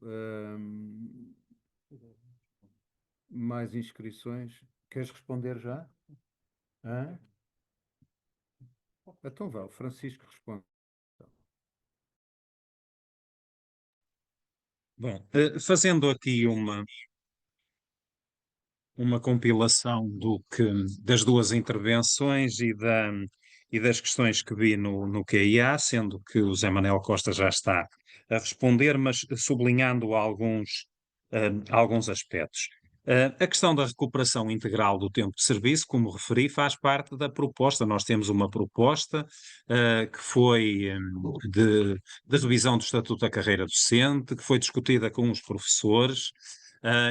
Mais inscrições. Queres responder já? Hã? Então vá, o Francisco responde. Bom, fazendo aqui uma compilação das duas intervenções e das questões que vi no QIA, sendo que o Zé Manuel Costa já está a responder, mas sublinhando alguns aspectos. A questão da recuperação integral do tempo de serviço, como referi, faz parte da proposta. Nós temos uma proposta que foi de revisão do Estatuto da Carreira Docente, que foi discutida com os professores,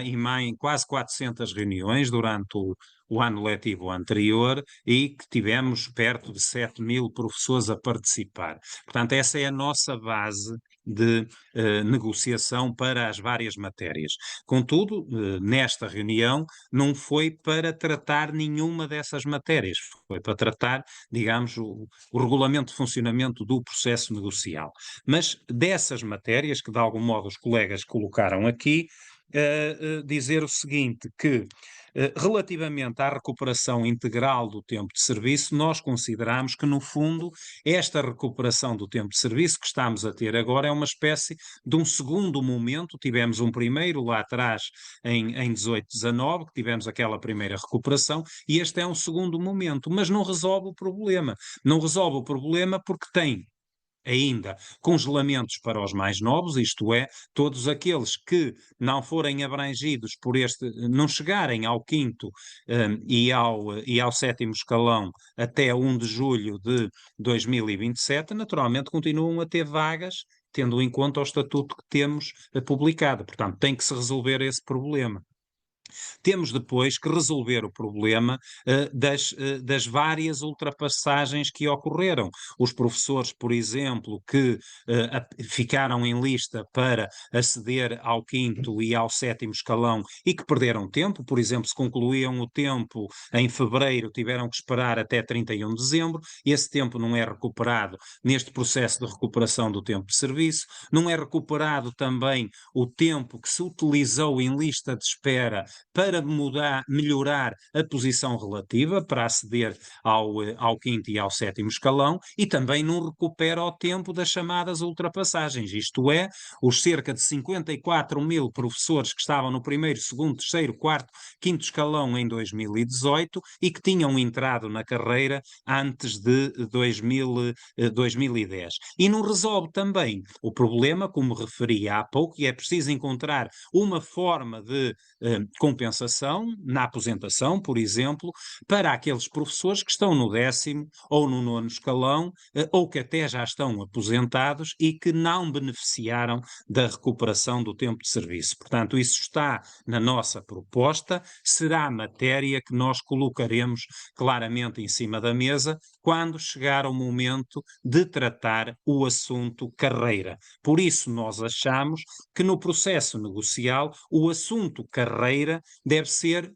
em quase 400 reuniões durante o ano letivo anterior e que tivemos perto de 7.000 professores a participar. Portanto, essa é a nossa base de negociação para as várias matérias. Contudo, nesta reunião não foi para tratar nenhuma dessas matérias, foi para tratar, digamos, o regulamento de funcionamento do processo negocial. Mas dessas matérias, que de algum modo os colegas colocaram aqui, dizer o seguinte, que relativamente à recuperação integral do tempo de serviço, nós consideramos que, no fundo, esta recuperação do tempo de serviço que estamos a ter agora é uma espécie de um segundo momento. Tivemos um primeiro lá atrás, em 18, 19, que tivemos aquela primeira recuperação, e este é um segundo momento, mas não resolve o problema. Não resolve o problema porque tem ainda congelamentos para os mais novos, isto é, todos aqueles que não forem abrangidos por não chegarem ao quinto e ao sétimo escalão até 1 de julho de 2027, naturalmente continuam a ter vagas, tendo em conta o estatuto que temos publicado. Portanto, tem que se resolver esse problema. Temos depois que resolver o problema das várias ultrapassagens que ocorreram. Os professores, por exemplo, que ficaram em lista para aceder ao quinto e ao sétimo escalão e que perderam tempo, por exemplo, se concluíam o tempo em fevereiro, tiveram que esperar até 31 de dezembro, esse tempo não é recuperado neste processo de recuperação do tempo de serviço, não é recuperado também o tempo que se utilizou em lista de espera para melhorar a posição relativa, para aceder ao quinto e ao sétimo escalão, e também não recupera o tempo das chamadas ultrapassagens, isto é, os cerca de 54.000 professores que estavam no primeiro, segundo, terceiro, quarto, quinto escalão em 2018 e que tinham entrado na carreira antes de 2010. E não resolve também o problema, como referi há pouco, e é preciso encontrar uma forma de compensação na aposentação, por exemplo, para aqueles professores que estão no 10º ou no 9º escalão, ou que até já estão aposentados e que não beneficiaram da recuperação do tempo de serviço. Portanto, isso está na nossa proposta, será matéria que nós colocaremos claramente em cima da mesa quando chegar o momento de tratar o assunto carreira. Por isso, nós achamos que no processo negocial o assunto carreira deve ser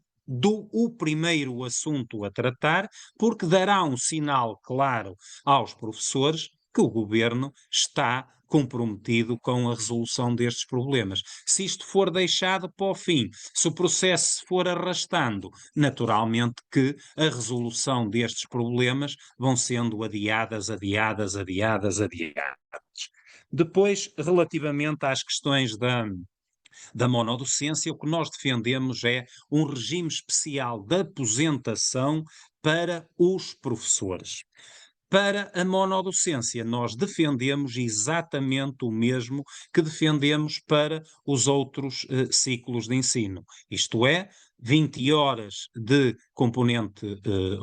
o primeiro assunto a tratar, porque dará um sinal claro aos professores que o governo está comprometido com a resolução destes problemas. Se isto for deixado para o fim, se o processo se for arrastando, naturalmente que a resolução destes problemas vão sendo adiadas. Depois, relativamente às questões da monodocência, o que nós defendemos é um regime especial de aposentação para os professores. Para a monodocência, nós defendemos exatamente o mesmo que defendemos para os outros ciclos de ensino, isto é, 20 horas de componente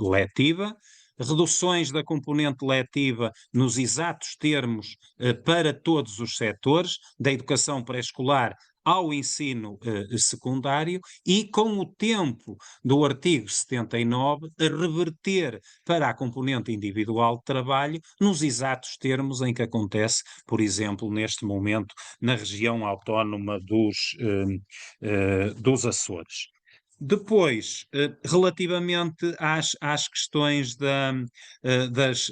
letiva, reduções da componente letiva nos exatos termos para todos os setores, da educação pré-escolar ao ensino secundário, e com o tempo do artigo 79 a reverter para a componente individual de trabalho nos exatos termos em que acontece, por exemplo, neste momento na região autónoma dos Açores. Depois, relativamente às questões das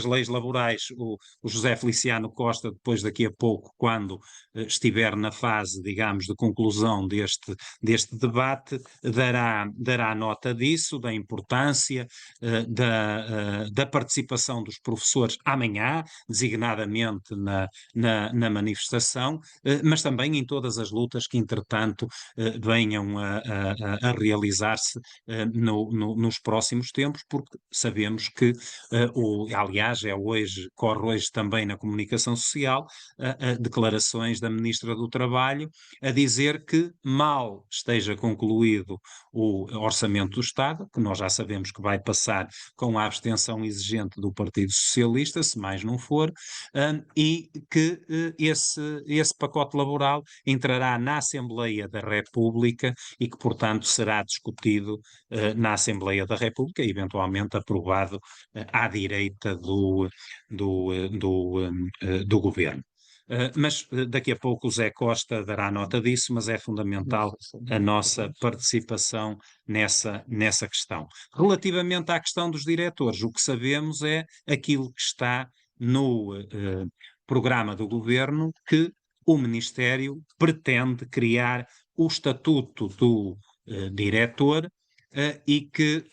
leis laborais, o José Feliciano Costa, depois daqui a pouco, quando estiver na fase, digamos, de conclusão deste debate, dará nota disso, da importância da participação dos professores amanhã, designadamente na manifestação, mas também em todas as lutas que, entretanto, venham a a realizar-se nos próximos tempos, porque sabemos que, aliás, corre hoje também na comunicação social, declarações da Ministra do Trabalho a dizer que mal esteja concluído o Orçamento do Estado, que nós já sabemos que vai passar com a abstenção exigente do Partido Socialista, se mais não for, e que esse pacote laboral entrará na Assembleia da República e que, portanto, será discutido na Assembleia da República e eventualmente aprovado à direita do governo. Mas daqui a pouco o Zé Costa dará nota disso, mas é fundamental a nossa participação nessa questão. Relativamente à questão dos diretores, o que sabemos é aquilo que está no programa do governo, que o Ministério pretende criar o estatuto do diretor e que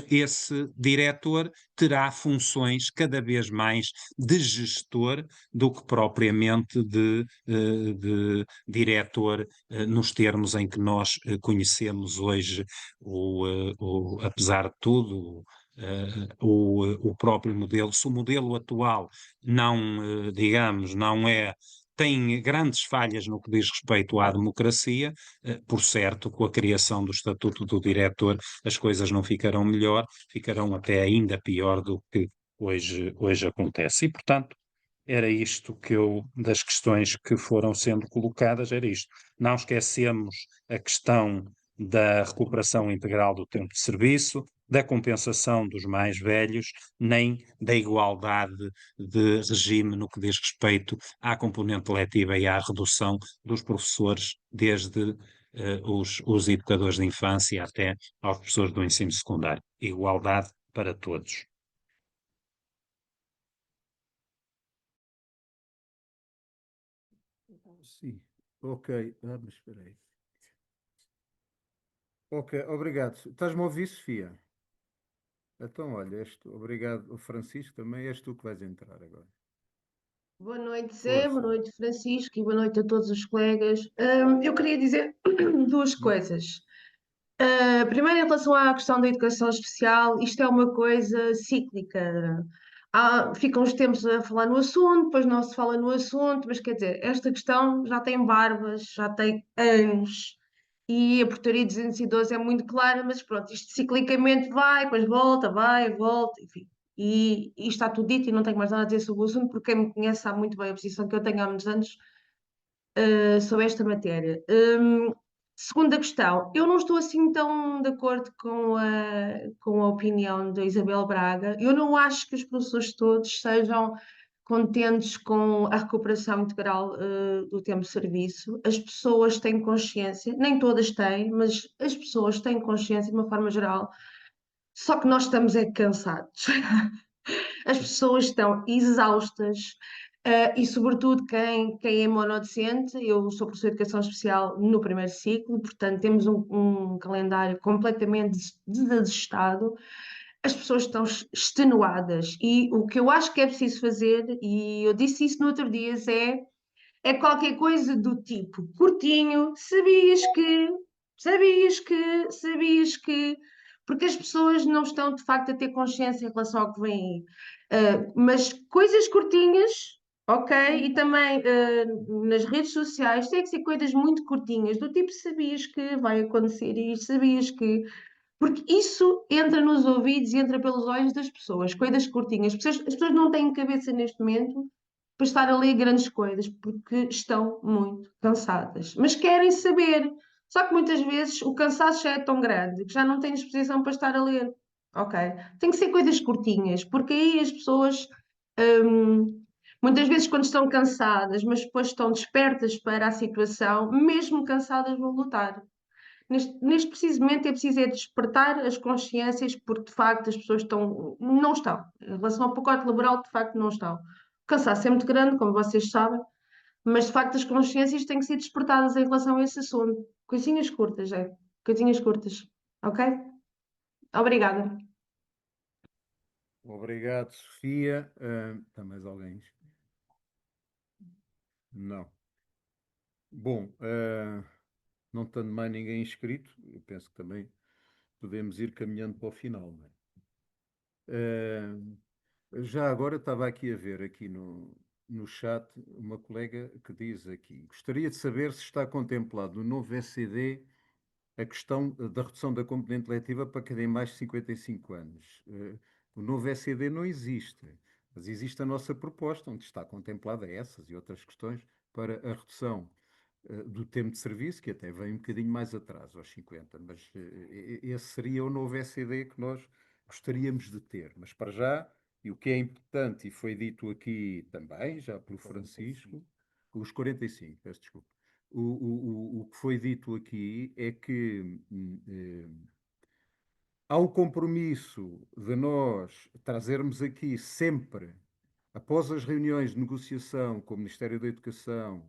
esse diretor terá funções cada vez mais de gestor do que propriamente de diretor, nos termos em que nós conhecemos hoje, apesar de tudo, o próprio modelo. Se o modelo atual não, digamos, não é. Tem grandes falhas no que diz respeito à democracia, por certo, com a criação do Estatuto do Diretor, as coisas não ficarão melhor, ficarão até ainda pior do que hoje acontece. E, portanto, era isto das questões que foram sendo colocadas, era isto. Não esquecemos a questão da recuperação integral do tempo de serviço, da compensação dos mais velhos, nem da igualdade de regime no que diz respeito à componente letiva e à redução dos professores, desde os educadores de infância até aos professores do ensino secundário. Igualdade para todos. Sim, ok. Mas espera aí. Ok, obrigado. Estás-me a ouvir, Sofia? Então, olha, obrigado, o Francisco, também és tu que vais entrar agora. Boa noite, Zé, boa Força. noite, Francisco, e boa noite a todos os colegas. Eu queria dizer duas coisas. Primeiro, em relação à questão da educação especial, isto é uma coisa cíclica. Ficam uns tempos a falar no assunto, depois não se fala no assunto, mas quer dizer, esta questão já tem barbas, já tem anos, e a portaria 212 é muito clara, mas pronto, isto ciclicamente vai, volta, enfim. E está tudo dito e não tenho mais nada a dizer sobre o assunto, porque quem me conhece sabe muito bem a posição que eu tenho há muitos anos sobre esta matéria. Segunda questão, eu não estou assim tão de acordo com a opinião da Isabel Braga. Eu não acho que os professores todos sejam contentes com a recuperação integral do tempo de serviço. As pessoas têm consciência, nem todas têm, mas as pessoas têm consciência de uma forma geral, só que nós estamos cansados. As pessoas estão exaustas, e, sobretudo, quem é monodocente. Eu sou professora de educação especial no primeiro ciclo, portanto, temos um calendário completamente desajustado. As pessoas estão extenuadas, e o que eu acho que é preciso fazer, e eu disse isso no outro dia, é qualquer coisa do tipo curtinho, sabias que, porque as pessoas não estão de facto a ter consciência em relação ao que vem aí. Mas coisas curtinhas, ok? E também nas redes sociais tem que ser coisas muito curtinhas, do tipo sabias que vai acontecer isto, sabias que. Porque isso entra nos ouvidos e entra pelos olhos das pessoas, coisas curtinhas. As pessoas não têm cabeça neste momento para estar a ler grandes coisas, porque estão muito cansadas, mas querem saber. Só que muitas vezes o cansaço já é tão grande que já não têm disposição para estar a ler. Ok? Tem que ser coisas curtinhas, porque aí as pessoas, muitas vezes, quando estão cansadas, mas depois estão despertas para a situação, mesmo cansadas, vão lutar. Neste preciso momento é preciso despertar as consciências, porque de facto as pessoas não estão. Em relação ao pacote laboral, de facto não estão. O cansaço é muito grande, como vocês sabem, mas de facto as consciências têm que ser despertadas em relação a esse assunto. Coisinhas curtas, coisinhas curtas. Ok? Obrigada. Obrigado, Sofia. Está mais alguém? Não. Bom, não estando mais ninguém inscrito, eu penso que também podemos ir caminhando para o final, não é? Já agora estava aqui a ver aqui no chat uma colega que diz aqui: gostaria de saber se está contemplado no novo SCD a questão da redução da componente letiva para quem tem mais de 55 anos. O novo SCD não existe, mas existe a nossa proposta, onde está contemplada essas e outras questões para a redução do tempo de serviço, que até vem um bocadinho mais atrás, aos 50, mas esse seria o novo SCD que nós gostaríamos de ter. Mas para já, e o que é importante, e foi dito aqui também, já pelo Francisco, os 45, peço desculpa. O que foi dito aqui é que há um compromisso de nós trazermos aqui sempre, após as reuniões de negociação com o Ministério da Educação,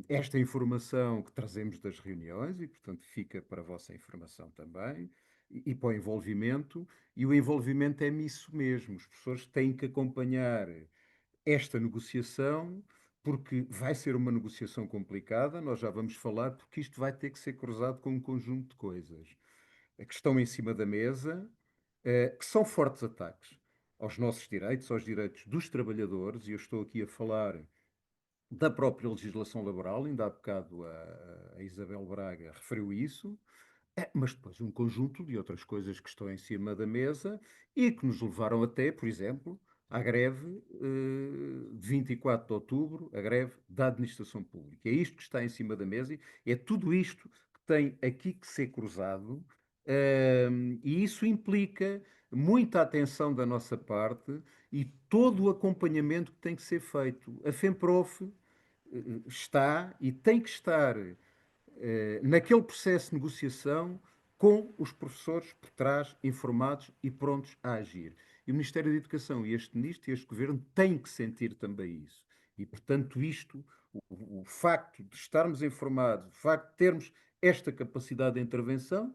esta informação que trazemos das reuniões, e portanto fica para a vossa informação também, e para o envolvimento, e o envolvimento é nisso mesmo. Os professores têm que acompanhar esta negociação, porque vai ser uma negociação complicada, nós já vamos falar, porque isto vai ter que ser cruzado com um conjunto de coisas que estão em cima da mesa, que são fortes ataques aos nossos direitos, aos direitos dos trabalhadores, e eu estou aqui a falar da própria legislação laboral, ainda há bocado a Isabel Braga referiu isso, mas depois um conjunto de outras coisas que estão em cima da mesa e que nos levaram até, por exemplo, à greve de 24 de outubro, a greve da administração pública. É isto que está em cima da mesa, é tudo isto que tem aqui que ser cruzado, e isso implica muita atenção da nossa parte e todo o acompanhamento que tem que ser feito. A FEMPROF está e tem que estar naquele processo de negociação com os professores por trás, informados e prontos a agir. E o Ministério da Educação e este Ministro e este Governo têm que sentir também isso. E, portanto, isto, o facto de estarmos informados, o facto de termos esta capacidade de intervenção,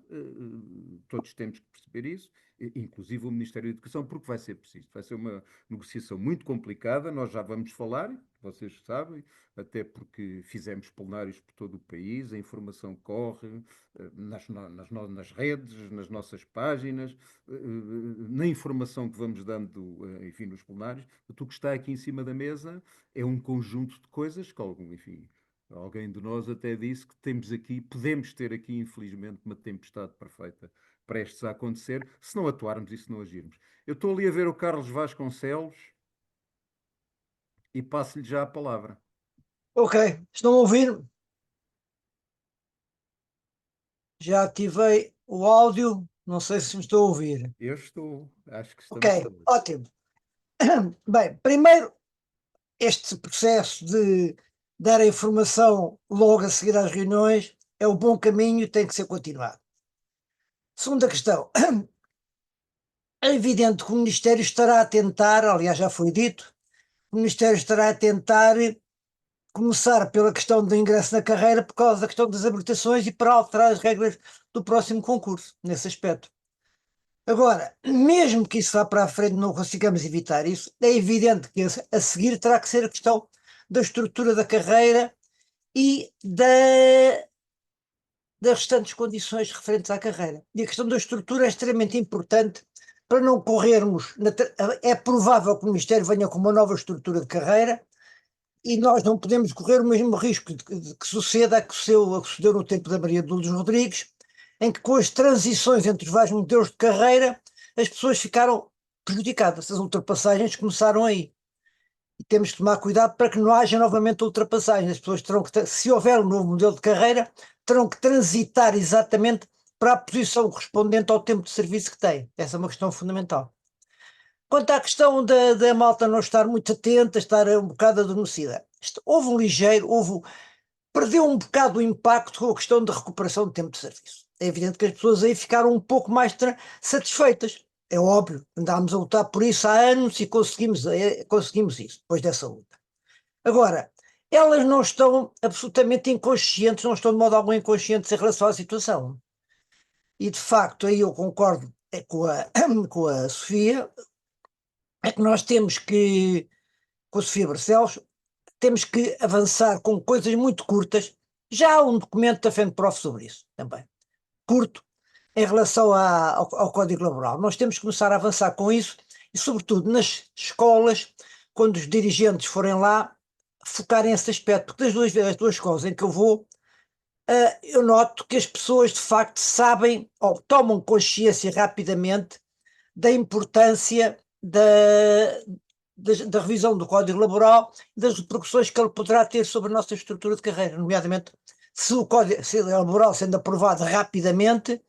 todos temos que perceber isso, inclusive o Ministério da Educação, porque vai ser preciso. Vai ser uma negociação muito complicada, nós já vamos falar, vocês sabem, até porque fizemos plenários por todo o país, a informação corre nas redes, nas nossas páginas, na informação que vamos dando, enfim, nos plenários. O que está aqui em cima da mesa é um conjunto de coisas que, enfim, alguém de nós até disse que podemos ter aqui, infelizmente, uma tempestade perfeita prestes a acontecer, se não atuarmos e se não agirmos. Eu estou ali a ver o Carlos Vasconcelos e passo-lhe já a palavra. Ok, estão a ouvir? Já ativei o áudio, não sei se me estou a ouvir. Eu estou, acho que estamos Ok, todos. ótimo. Bem, primeiro, este processo de dar a informação logo a seguir às reuniões é o bom caminho e tem que ser continuado. Segunda questão, é evidente que o Ministério estará a tentar, aliás já foi dito, o Ministério estará a tentar começar pela questão do ingresso na carreira por causa da questão das habilitações e para alterar as regras do próximo concurso, nesse aspecto. Agora, mesmo que isso vá para a frente, não consigamos evitar isso, é evidente que a seguir terá que ser a questão da estrutura da carreira e das restantes condições referentes à carreira. E a questão da estrutura é extremamente importante para não corrermos. É provável que o Ministério venha com uma nova estrutura de carreira e nós não podemos correr o mesmo risco de que suceda a que sucedeu no tempo da Maria de Lourdes Rodrigues, em que com as transições entre os vários modelos de carreira as pessoas ficaram prejudicadas, as ultrapassagens começaram aí. E temos que tomar cuidado para que não haja novamente ultrapassagens. As pessoas terão que, se houver um novo modelo de carreira, terão que transitar exatamente para a posição correspondente ao tempo de serviço que têm. Essa é uma questão fundamental. Quanto à questão da malta não estar muito atenta, estar um bocado adormecida, houve um ligeiro, perdeu um bocado o impacto com a questão da recuperação de tempo de serviço. É evidente que as pessoas aí ficaram um pouco mais satisfeitas. É óbvio, andámos a lutar por isso há anos e conseguimos isso, depois dessa luta. Agora, elas não estão absolutamente inconscientes, não estão de modo algum inconscientes em relação à situação. E de facto, aí eu concordo com a Sofia, é que nós temos que, com a Sofia Barcelos, temos que avançar com coisas muito curtas, Já há um documento da FENPROF sobre isso também, curto, em relação ao Código Laboral. Nós temos que começar a avançar com isso e, sobretudo, nas escolas, quando os dirigentes forem lá, focarem esse aspecto, porque das duas escolas em que eu vou, eu noto que as pessoas de facto sabem ou tomam consciência rapidamente da importância da revisão do Código Laboral e das repercussões que ele poderá ter sobre a nossa estrutura de carreira, nomeadamente se o Código Laboral sendo aprovado rapidamente,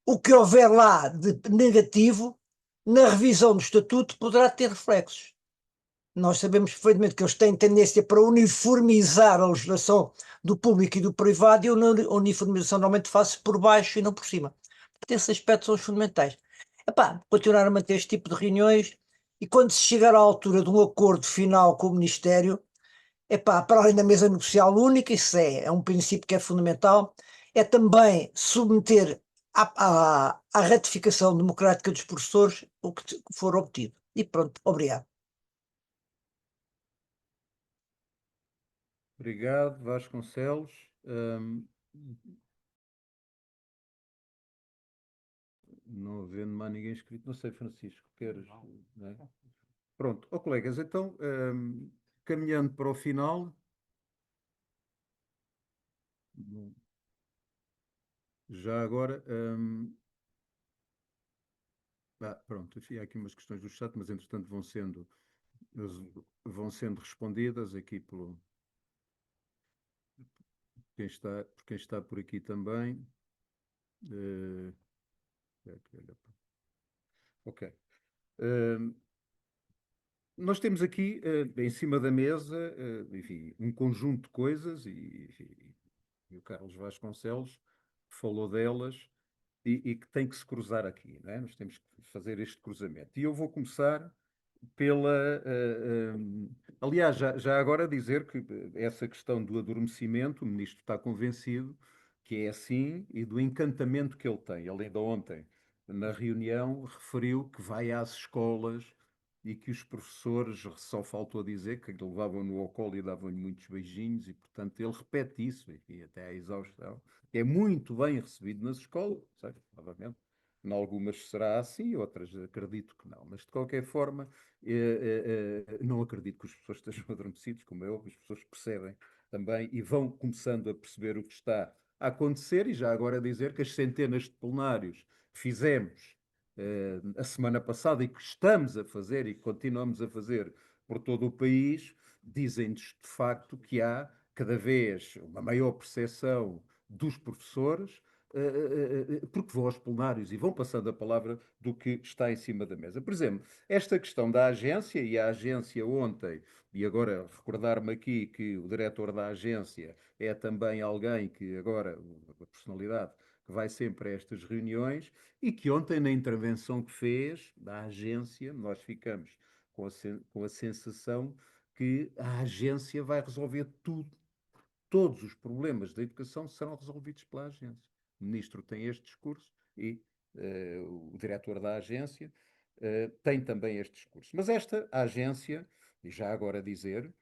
o que houver lá de negativo na revisão do Estatuto poderá ter reflexos. Nós sabemos perfeitamente que eles têm tendência para uniformizar a legislação do público e do privado, e a uniformização normalmente faz-se por baixo e não por cima. Portanto, esses aspectos são os fundamentais. Continuar a manter este tipo de reuniões, e quando se chegar à altura de um acordo final com o Ministério, para além da mesa negocial única, isso é um princípio que é fundamental, é também submeter à ratificação democrática dos professores o que for obtido. E pronto, obrigado. Obrigado, Vasconcelos. Não havendo mais ninguém inscrito, não sei, Francisco, queres? Não é? Pronto, colegas, então, caminhando para o final, já agora, pronto, enfim, há aqui umas questões do chat, mas entretanto vão sendo respondidas aqui por quem está por aqui também. Ok. Nós temos aqui em cima da mesa, enfim, um conjunto de coisas e o Carlos Vasconcelos falou delas e que tem que se cruzar aqui, não é? Nós temos que fazer este cruzamento. E eu vou começar pela. Aliás, já agora dizer que essa questão do adormecimento, o ministro está convencido que é assim e do encantamento que ele tem. Ele ainda ontem, na reunião, referiu que vai às escolas e que os professores, só faltou dizer que levavam-no ao colo e davam-lhe muitos beijinhos, e portanto ele repete isso, e até à exaustão, que é muito bem recebido nas escolas, sei, novamente. Em algumas será assim, outras acredito que não, mas de qualquer forma, não acredito que os professores estejam adormecidos, como eu, as pessoas percebem também e vão começando a perceber o que está a acontecer, e já agora dizer que as centenas de plenários que fizemos a semana passada e que estamos a fazer e que continuamos a fazer por todo o país, dizem-nos de facto que há cada vez uma maior percepção dos professores, porque vão aos plenários e vão passando a palavra do que está em cima da mesa. Por exemplo, esta questão da agência, e a agência ontem, e agora recordar-me aqui que o diretor da agência é também alguém que agora, a personalidade, que vai sempre a estas reuniões, e que ontem, na intervenção que fez da agência, nós ficamos com a sensação que a agência vai resolver tudo. Todos os problemas da educação serão resolvidos pela agência. O ministro tem este discurso e o diretor da agência tem também este discurso. Mas esta agência, e já agora dizer,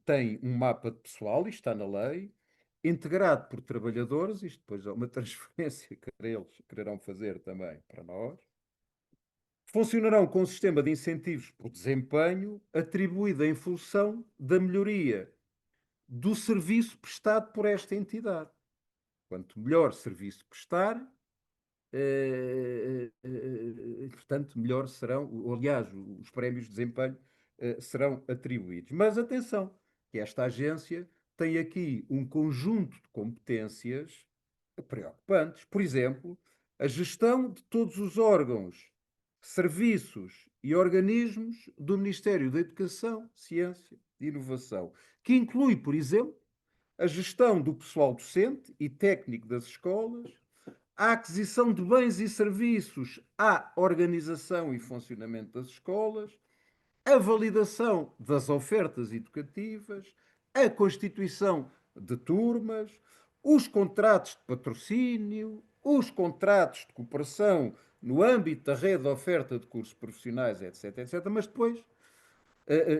tem um mapa de pessoal, isto está na lei, integrado por trabalhadores, isto depois é uma transferência que eles quererão fazer também para nós. Funcionarão com um sistema de incentivos por desempenho atribuído em função da melhoria do serviço prestado por esta entidade. Quanto melhor serviço prestar, portanto, melhor serão, aliás, os prémios de desempenho serão atribuídos. Mas atenção, que esta agência tem aqui um conjunto de competências preocupantes. Por exemplo, a gestão de todos os órgãos, serviços e organismos do Ministério da Educação, Ciência e Inovação, que inclui, por exemplo, a gestão do pessoal docente e técnico das escolas, a aquisição de bens e serviços à organização e funcionamento das escolas, a validação das ofertas educativas, a constituição de turmas, os contratos de patrocínio, os contratos de cooperação no âmbito da rede de oferta de cursos profissionais, etc, etc. Mas depois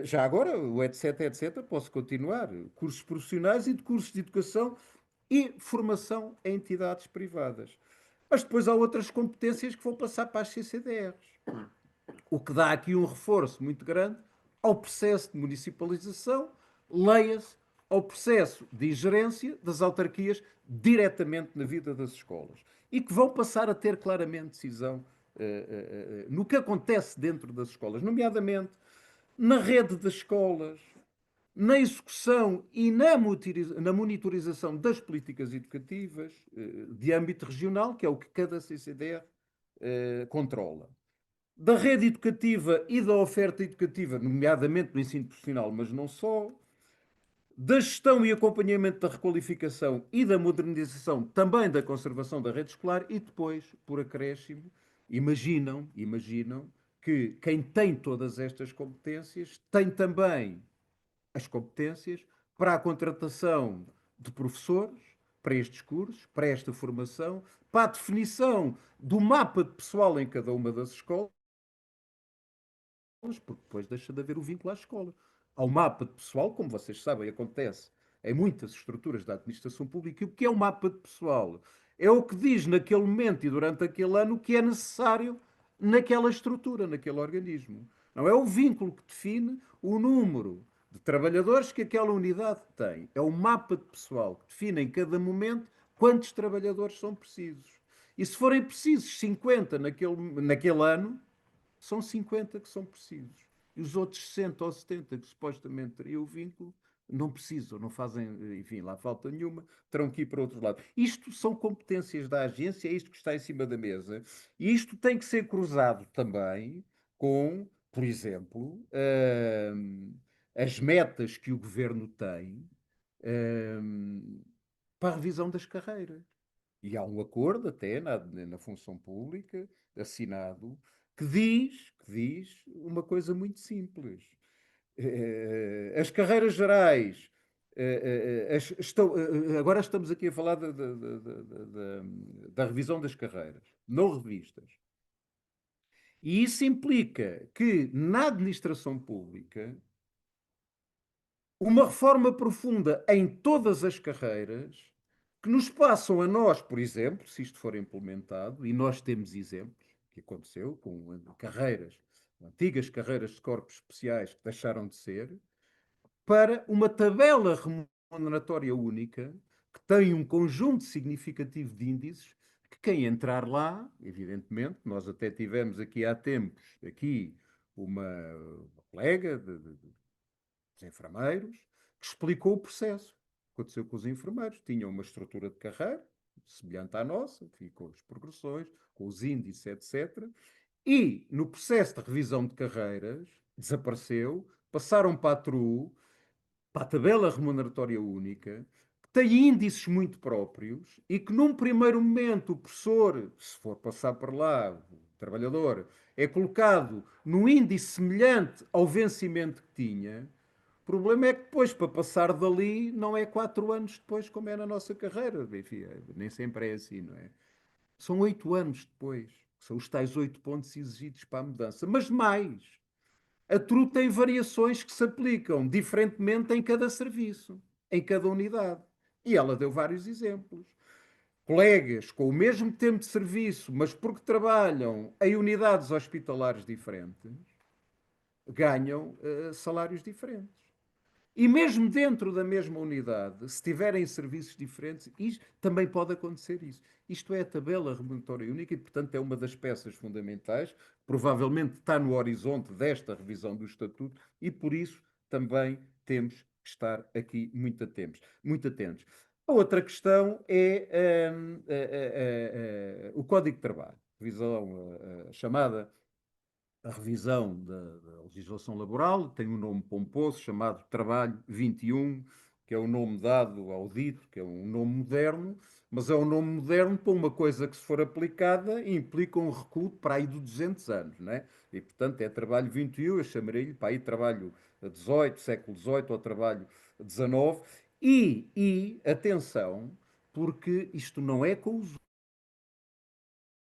Já agora, o etc, etc, posso continuar. Cursos profissionais e de cursos de educação e formação em entidades privadas. Mas depois há outras competências que vão passar para as CCDRs. O que dá aqui um reforço muito grande ao processo de municipalização, leia-se ao processo de ingerência das autarquias diretamente na vida das escolas. E que vão passar a ter claramente decisão no que acontece dentro das escolas, nomeadamente na rede das escolas, na execução e na monitorização das políticas educativas de âmbito regional, que é o que cada CCDR controla. Da rede educativa e da oferta educativa, nomeadamente no ensino profissional, mas não só, da gestão e acompanhamento da requalificação e da modernização, também da conservação da rede escolar e depois, por acréscimo, imaginam que quem tem todas estas competências tem também as competências para a contratação de professores, para estes cursos, para esta formação, para a definição do mapa de pessoal em cada uma das escolas, porque depois deixa de haver o vínculo à escola. Ao mapa de pessoal, como vocês sabem, acontece em muitas estruturas da administração pública. E o que é o mapa de pessoal? É o que diz naquele momento e durante aquele ano o que é necessário naquela estrutura, naquele organismo. Não é o vínculo que define o número de trabalhadores que aquela unidade tem. É o mapa de pessoal que define em cada momento quantos trabalhadores são precisos. E se forem precisos 50 naquele ano, são 50 que são precisos. E os outros 60 ou 70 que supostamente teriam o vínculo, não precisam, não fazem, enfim, lá falta nenhuma, terão que ir para outro lado. Isto são competências da agência, é isto que está em cima da mesa. E isto tem que ser cruzado também com, por exemplo, as metas que o governo tem para a revisão das carreiras. E há um acordo até na função pública, assinado, que diz uma coisa muito simples. As carreiras gerais agora estamos aqui a falar da revisão das carreiras, não revistas. E isso implica que na administração pública uma reforma profunda em todas as carreiras que nos passam a nós, por exemplo, se isto for implementado, e nós temos exemplos que aconteceu com carreiras, antigas carreiras de corpos especiais que deixaram de ser, para uma tabela remuneratória única que tem um conjunto significativo de índices que quem entrar lá, evidentemente, nós até tivemos aqui há tempos uma colega dos enfermeiros que explicou o processo. Aconteceu com os enfermeiros. Tinham uma estrutura de carreira semelhante à nossa, com as progressões, com os índices, etc. E, no processo de revisão de carreiras, desapareceu, passaram para a TRU, para a tabela remuneratória única, que tem índices muito próprios e que, num primeiro momento, o professor, se for passar por lá, o trabalhador, é colocado num índice semelhante ao vencimento que tinha. O problema é que depois, para passar dali, não é 4 anos depois, como é na nossa carreira. Enfim, nem sempre é assim, não é? São 8 anos depois. São os tais 8 pontos exigidos para a mudança. Mas mais, a TRU tem variações que se aplicam diferentemente em cada serviço, em cada unidade. E ela deu vários exemplos. Colegas com o mesmo tempo de serviço, mas porque trabalham em unidades hospitalares diferentes, ganham salários diferentes. E mesmo dentro da mesma unidade, se tiverem serviços diferentes, também pode acontecer isso. Isto é a tabela remuneratória única e, portanto, é uma das peças fundamentais, provavelmente está no horizonte desta revisão do Estatuto e, por isso, também temos que estar aqui muito atentos. A outra questão é o Código de Trabalho, chamada a revisão da legislação laboral, tem um nome pomposo chamado Trabalho 21, que é o nome dado ao dito, que é um nome moderno, mas é um nome moderno para uma coisa que, se for aplicada, implica um recuo para aí de 200 anos, não é? E, portanto, é Trabalho 21, eu chamaria-lhe para aí Trabalho 18, século XVIII, ou Trabalho 19, e atenção, porque isto não é com os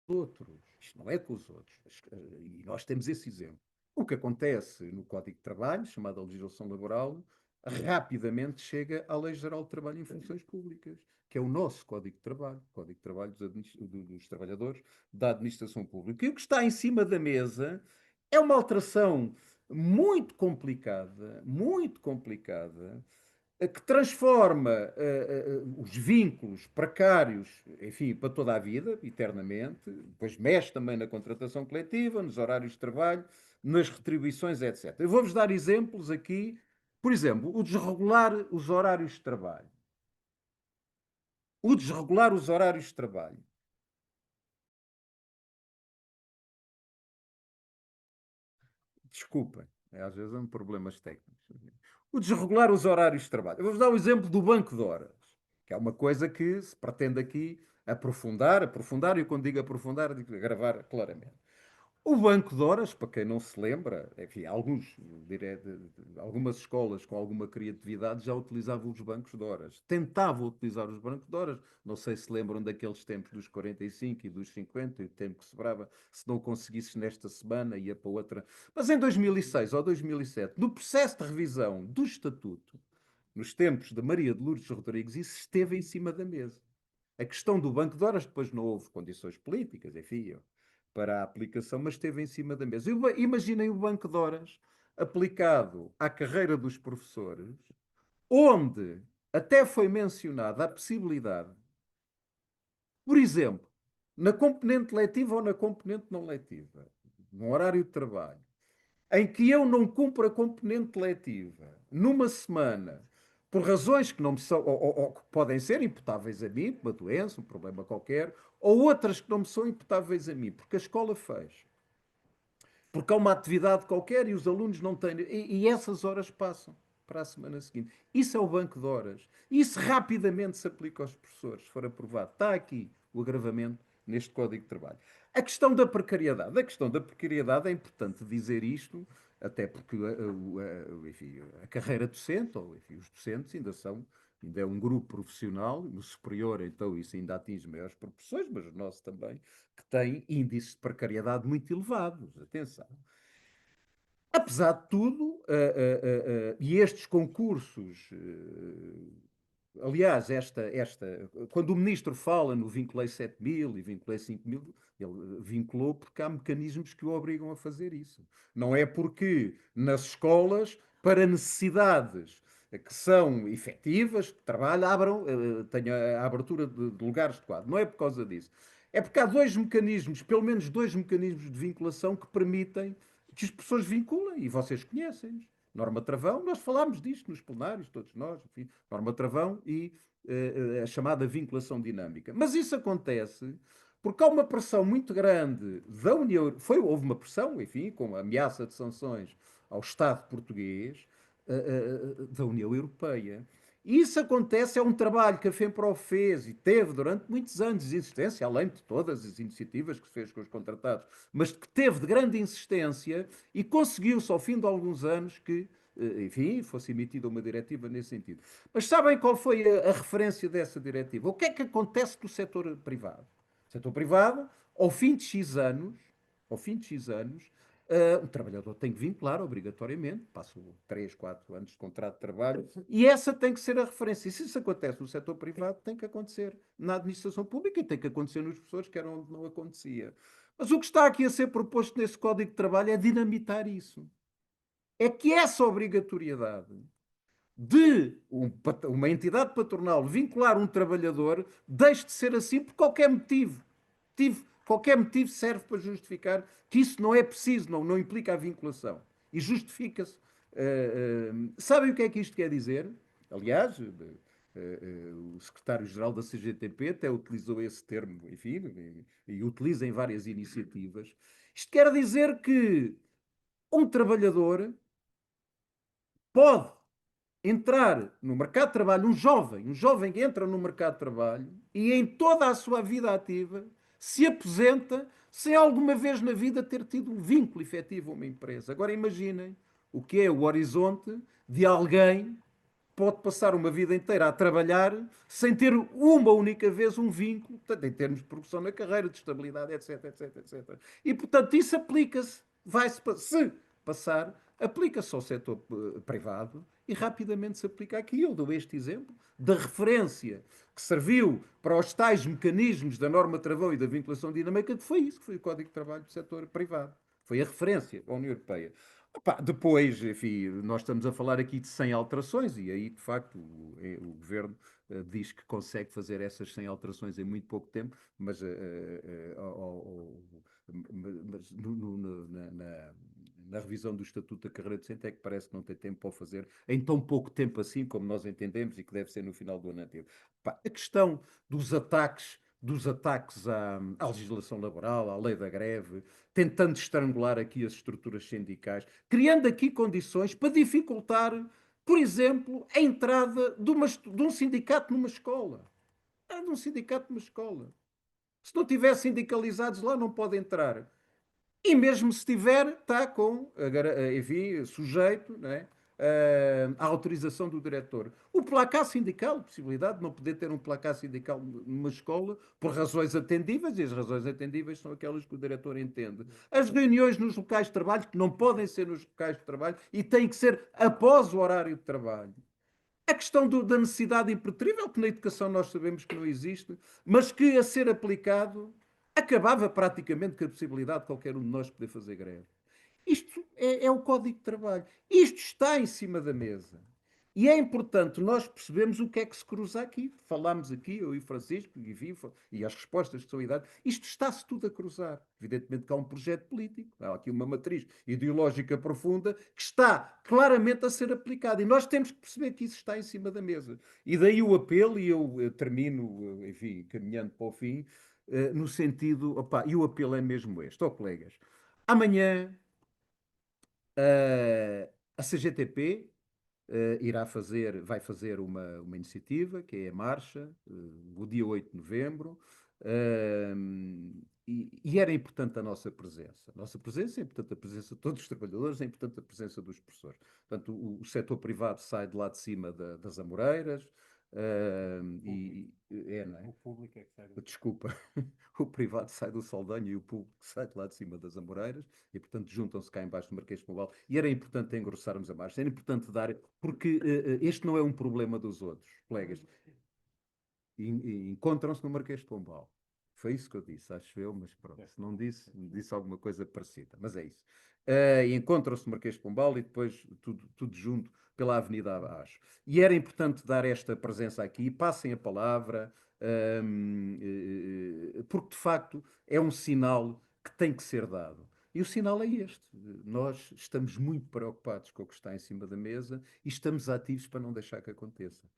outros. Isto não é com os outros. E nós temos esse exemplo. O que acontece no Código de Trabalho, chamada legislação laboral, rapidamente chega à Lei Geral de Trabalho em Funções Públicas, que é o nosso Código de Trabalho, Código de Trabalho dos Trabalhadores da Administração Pública. E o que está em cima da mesa é uma alteração muito complicada, que transforma os vínculos precários, enfim, para toda a vida, eternamente, depois mexe também na contratação coletiva, nos horários de trabalho, nas retribuições, etc. Eu vou-vos dar exemplos aqui, por exemplo, o desregular os horários de trabalho. O desregular os horários de trabalho. Desculpem, às vezes há problemas técnicos. O desregular os horários de trabalho. Eu vou-vos dar o exemplo do banco de horas, que é uma coisa que se pretende aqui aprofundar, e quando digo aprofundar, digo agravar claramente. O banco de horas, para quem não se lembra, enfim, algumas escolas com alguma criatividade já utilizavam os bancos de horas. Tentavam utilizar os bancos de horas. Não sei se lembram daqueles tempos dos 45 e dos 50, e o tempo que sobrava. Se não conseguisses nesta semana, ia para outra. Mas em 2006 ou 2007, no processo de revisão do Estatuto, nos tempos de Maria de Lourdes Rodrigues, isso esteve em cima da mesa. A questão do banco de horas, depois não houve condições políticas, enfim, para a aplicação, mas esteve em cima da mesa. Imaginem o banco de horas aplicado à carreira dos professores, onde até foi mencionada a possibilidade, por exemplo, na componente letiva ou na componente não letiva, no horário de trabalho, em que eu não cumpro a componente letiva numa semana, por razões que não me são, ou que podem ser imputáveis a mim, uma doença, um problema qualquer, ou outras que não me são imputáveis a mim, porque a escola fecha, porque há uma atividade qualquer e os alunos não têm, e essas horas passam para a semana seguinte. Isso é o banco de horas. Isso rapidamente se aplica aos professores, se for aprovado. Está aqui o agravamento neste Código de Trabalho. A questão da precariedade. A questão da precariedade é importante dizer isto, até porque enfim, a carreira docente, ou enfim, os docentes ainda é um grupo profissional, no superior, então isso ainda atinge maiores proporções, mas o nosso também, que tem índices de precariedade muito elevados. Atenção. Apesar de tudo, e estes concursos, aliás, quando o ministro fala no vinculei 7.000 e vinculei 5.000, ele vinculou porque há mecanismos que o obrigam a fazer isso. Não é porque nas escolas, para necessidades que são efetivas, de trabalho, tenha a abertura de lugares de quadro. Não é por causa disso. É porque há dois mecanismos, pelo menos dois mecanismos de vinculação que permitem que as pessoas vinculem, e vocês conhecem-nos. Norma Travão, nós falámos disto nos plenários, todos nós, enfim, Norma Travão e a chamada vinculação dinâmica. Mas isso acontece porque há uma pressão muito grande da União, houve uma pressão, enfim, com a ameaça de sanções ao Estado português, da União Europeia. E isso acontece, é um trabalho que a FEMPROF fez e teve durante muitos anos de insistência, além de todas as iniciativas que se fez com os contratados, mas que teve de grande insistência e conseguiu-se ao fim de alguns anos que, enfim, fosse emitida uma diretiva nesse sentido. Mas sabem qual foi a referência dessa diretiva? O que é que acontece no setor privado? O setor privado, ao fim de X anos, o trabalhador tem que vincular obrigatoriamente, passam 3, 4 anos de contrato de trabalho, e essa tem que ser a referência. E se isso acontece no setor privado, tem que acontecer na administração pública e tem que acontecer nos professores, que era onde não acontecia. Mas o que está aqui a ser proposto nesse Código de Trabalho é dinamitar isso. É que essa obrigatoriedade de uma entidade patronal vincular um trabalhador deixe de ser assim por qualquer motivo. Qualquer motivo serve para justificar que isso não é preciso, não implica a vinculação. E justifica-se. Sabem o que é que isto quer dizer? Aliás, o secretário-geral da CGTP até utilizou esse termo, enfim, e utiliza em várias iniciativas. Isto quer dizer que um trabalhador pode entrar no mercado de trabalho, um jovem que entra no mercado de trabalho e em toda a sua vida ativa se aposenta sem alguma vez na vida ter tido um vínculo efetivo a uma empresa. Agora imaginem o que é o horizonte de alguém que pode passar uma vida inteira a trabalhar sem ter uma única vez um vínculo, portanto, em termos de progressão na carreira, de estabilidade, etc, etc, etc. E, portanto, isso aplica-se, se passar, aplica-se ao setor privado e rapidamente se aplica aqui. Eu dou este exemplo da referência que serviu para os tais mecanismos da norma travão e da vinculação dinâmica, que foi isso, que foi o Código de Trabalho do setor privado. Foi a referência à União Europeia. Opa, depois, enfim, nós estamos a falar aqui de 100 alterações e aí, de facto, o Governo diz que consegue fazer essas 100 alterações em muito pouco tempo, mas, mas na revisão do Estatuto da Carreira Docente é que parece que não tem tempo para o fazer em tão pouco tempo assim, como nós entendemos e que deve ser no final do ano anterior. Opa, a questão dos ataques à legislação laboral, à lei da greve, tentando estrangular aqui as estruturas sindicais, criando aqui condições para dificultar, por exemplo, a entrada de um sindicato numa escola. De um sindicato numa escola. Se não tiver sindicalizados lá, não pode entrar. E mesmo se tiver, está com, enfim, sujeito, não é? À autorização do diretor. O placar sindical, a possibilidade de não poder ter um placar sindical numa escola por razões atendíveis, e as razões atendíveis são aquelas que o diretor entende. As reuniões nos locais de trabalho, que não podem ser nos locais de trabalho e têm que ser após o horário de trabalho. A questão da necessidade impertrível, que na educação nós sabemos que não existe, mas que a ser aplicado acabava praticamente com a possibilidade de qualquer um de nós poder fazer greve. Isto é o Código de Trabalho. Isto está em cima da mesa. E é importante nós percebermos o que é que se cruza aqui. Falámos aqui, eu e Francisco, e as respostas que são dadas. Isto está-se tudo a cruzar. Evidentemente que há um projeto político, há aqui uma matriz ideológica profunda que está claramente a ser aplicada. E nós temos que perceber que isso está em cima da mesa. E daí o apelo, e eu termino, enfim, caminhando para o fim, no sentido, opa, e o apelo é mesmo este, colegas. Amanhã a CGTP vai fazer uma iniciativa, que é a marcha, o dia 8 de novembro, e era importante a nossa presença. A nossa presença é importante, a presença de todos os trabalhadores, é importante a presença dos professores. Portanto, o setor privado sai de lá de cima das Amoreiras, não é? O público é que sai. Desculpa, o privado sai do Saldanha e o público sai de lá de cima das Amoreiras e, portanto, juntam-se cá embaixo do Marquês de Pombal. E era importante engrossarmos a marcha, era importante dar, porque este não é um problema dos outros, colegas. E encontram-se no Marquês de Pombal. Foi isso que eu disse, acho eu, mas pronto, se não disse, disse alguma coisa parecida, mas é isso. Encontram-se no Marquês de Pombal e depois tudo junto pela Avenida abaixo. E era importante dar esta presença aqui, passem a palavra, porque de facto é um sinal que tem que ser dado. E o sinal é este. Nós estamos muito preocupados com o que está em cima da mesa e estamos ativos para não deixar que aconteça.